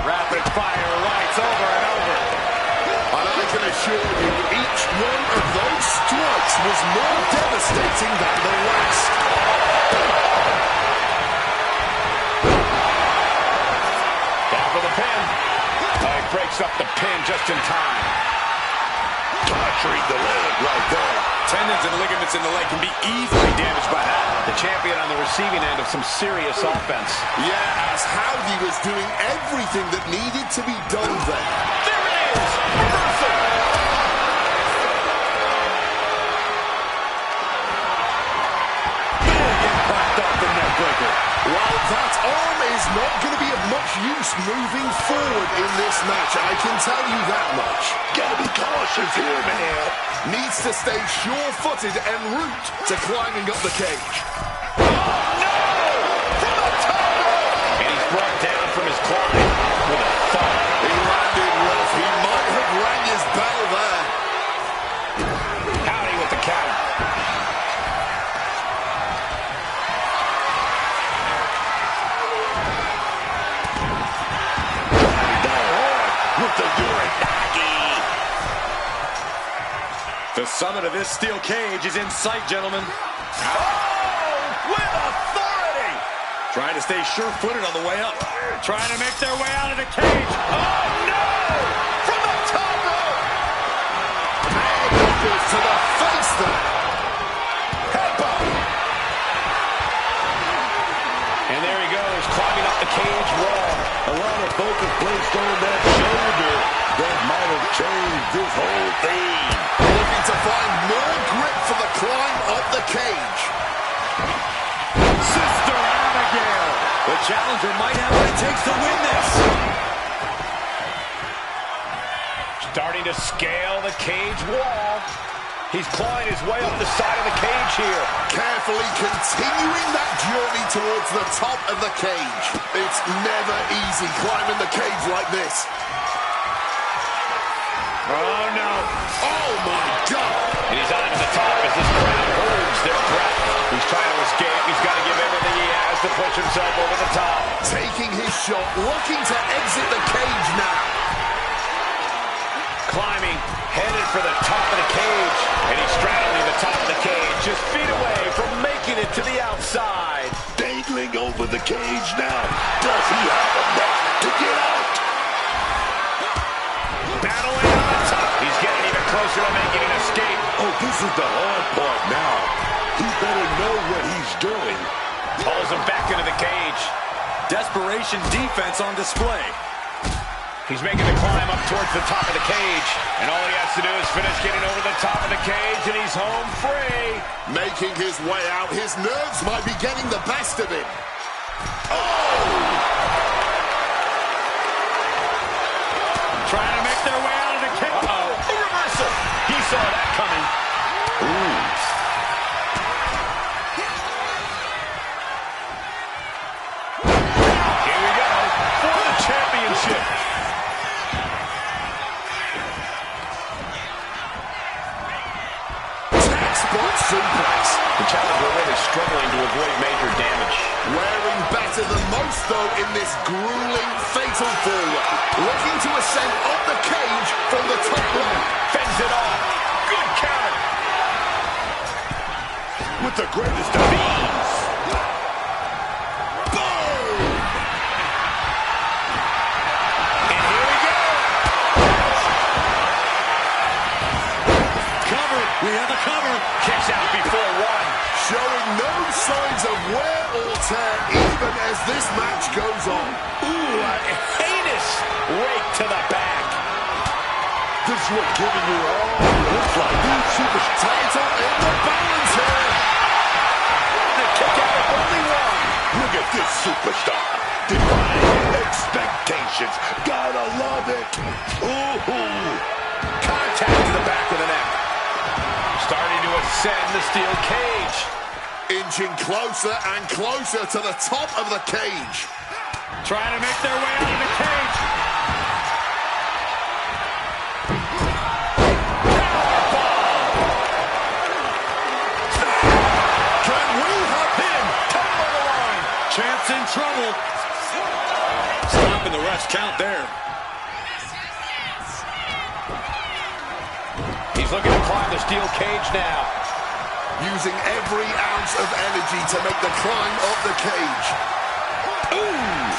Speaker 4: Rapid fire rights over and over.
Speaker 1: And I can assure you, each one of those strikes was more devastating than the last.
Speaker 4: Down for the pin. He breaks up the pin just in time.
Speaker 1: Treat the leg right there.
Speaker 5: Tendons and ligaments in the leg can be easily damaged by that.
Speaker 4: The champion on the receiving end of some serious offense.
Speaker 1: Yeah, as Howdy was doing everything that needed to be done there.
Speaker 4: There it is! Reversal!
Speaker 5: Big impact off the neck breaker.
Speaker 1: Well, that arm is not going to be of much use moving forward in this match, I can tell you that much. Gotta be cautious here, man.
Speaker 3: Needs to stay sure-footed en route to climbing up the cage.
Speaker 4: Oh, no! From the top rope! And he's brought down from his climb with a thump.
Speaker 3: He landed rough. He might have rang his bell there.
Speaker 4: Howdy with the counter.
Speaker 1: With the Uranagi.
Speaker 5: The summit of this steel cage is in sight, gentlemen.
Speaker 4: Oh! With authority!
Speaker 5: Trying to stay sure-footed on the way up.
Speaker 4: Trying to make their way out of the cage. Oh, no! From the top rope!
Speaker 3: Haymakers to the face there. Headbutt.
Speaker 4: And there he goes, climbing up the cage wall.
Speaker 1: A lot of focus placed on that shoulder that might have changed this whole thing.
Speaker 3: Looking to find more grip for the climb up the cage.
Speaker 5: Sister Abigail. The challenger might have what it takes to win this.
Speaker 4: Starting to scale the cage wall. He's clawing his way up the side of the cage here.
Speaker 3: Carefully continuing that journey towards the top of the cage. It's never easy climbing the cage like this.
Speaker 4: Oh, no.
Speaker 3: Oh, my God.
Speaker 4: And he's on to the top as this crowd holds their breath. He's trying to escape. He's got to give everything he has to push himself over the top.
Speaker 3: Taking his shot, looking to exit the cage now.
Speaker 4: Climbing, headed for the top of the cage. And he's straddling the top of the cage. it to the outside.
Speaker 1: Dangling over the cage now. Does he have enough to get out?
Speaker 4: Battling on the top. He's getting even closer to making an escape.
Speaker 1: Oh, this is the hard part now. He better know what he's doing.
Speaker 4: Pulls him back into the cage.
Speaker 5: Desperation defense on display.
Speaker 4: He's making the climb up towards the top of the cage. And all he has to do is finish getting over the top of the cage, and he's home free.
Speaker 3: Making his way out. His nerves might be getting the best of him.
Speaker 4: Trying to make their way out of the cage. Uh-oh. A reversal. He saw that coming. Ooh. Here we go for the championship.
Speaker 3: Textbook suplex.
Speaker 4: The challenger really struggling to avoid major damage.
Speaker 3: Wearing better than most, though, in this grueling, fatal fall. Looking to ascend up the cage from the top rope.
Speaker 4: Fends it off. Good counter.
Speaker 1: With the greatest of ease.
Speaker 3: Boom!
Speaker 4: And here we go.
Speaker 5: Cover. We have a cover.
Speaker 4: Kicks out before one.
Speaker 3: Showing no signs of wear or tear, even as this match goes on.
Speaker 4: Ooh, a heinous rake to the back.
Speaker 1: This is what giving your all looks like. Dude, super
Speaker 3: Title in the balance here.
Speaker 4: The kick out of only one.
Speaker 1: Look at this superstar. Defying expectations. Gotta love it. Ooh.
Speaker 4: Contact to the back of the neck. Starting to ascend the steel cage.
Speaker 3: Inching closer and closer to the top of the cage.
Speaker 4: Trying to make their way out of the cage.
Speaker 3: Can we have him?
Speaker 4: Top of the line.
Speaker 5: Champ's in trouble. Stopping the ref's count there.
Speaker 4: He's looking to climb the steel cage now.
Speaker 3: Using every ounce of energy to make the climb up the cage.
Speaker 4: Ooh!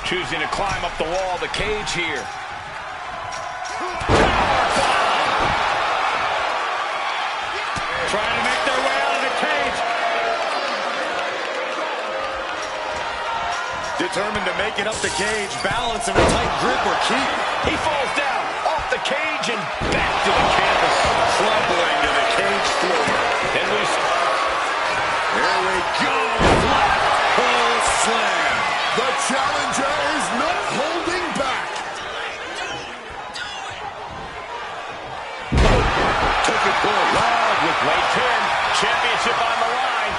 Speaker 4: Choosing to climb up the wall of the cage here. Trying to make their way out of the cage.
Speaker 5: Determined to make it up the cage. Balance and a tight grip are key.
Speaker 4: He falls down off the cage and back to the canvas.
Speaker 5: Crumbling to the cage floor.
Speaker 4: And loose.
Speaker 3: Here we go.
Speaker 5: Black hole slam.
Speaker 3: The challenger is not holding back.
Speaker 1: Took it for a ride with
Speaker 4: Late pin. Championship on the line.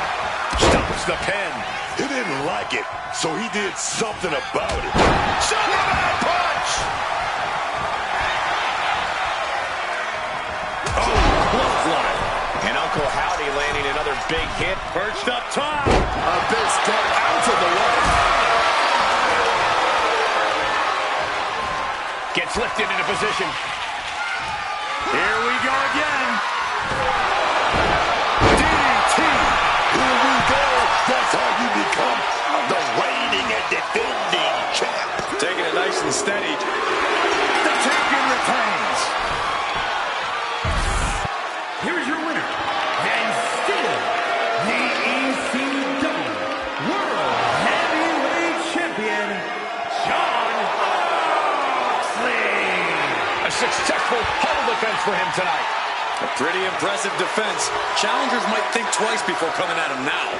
Speaker 4: Stops the pin.
Speaker 1: He didn't like it, so he did something about it.
Speaker 4: Superman punch.
Speaker 5: Bloodline.
Speaker 4: And Uncle Howdy landing another big hit. Perched up top.
Speaker 3: Abyss got out of the way.
Speaker 4: Gets lifted into position.
Speaker 5: Here we go again.
Speaker 1: DDT. Here we go. That's how you become the reigning and defending champ.
Speaker 5: Taking it nice and steady. The champion retains.
Speaker 2: Here's your winner, and still the ECW World Heavyweight Champion, Jon Moxley.
Speaker 4: A successful hole defense for him tonight.
Speaker 5: A pretty impressive defense. Challengers might think twice before coming at him now.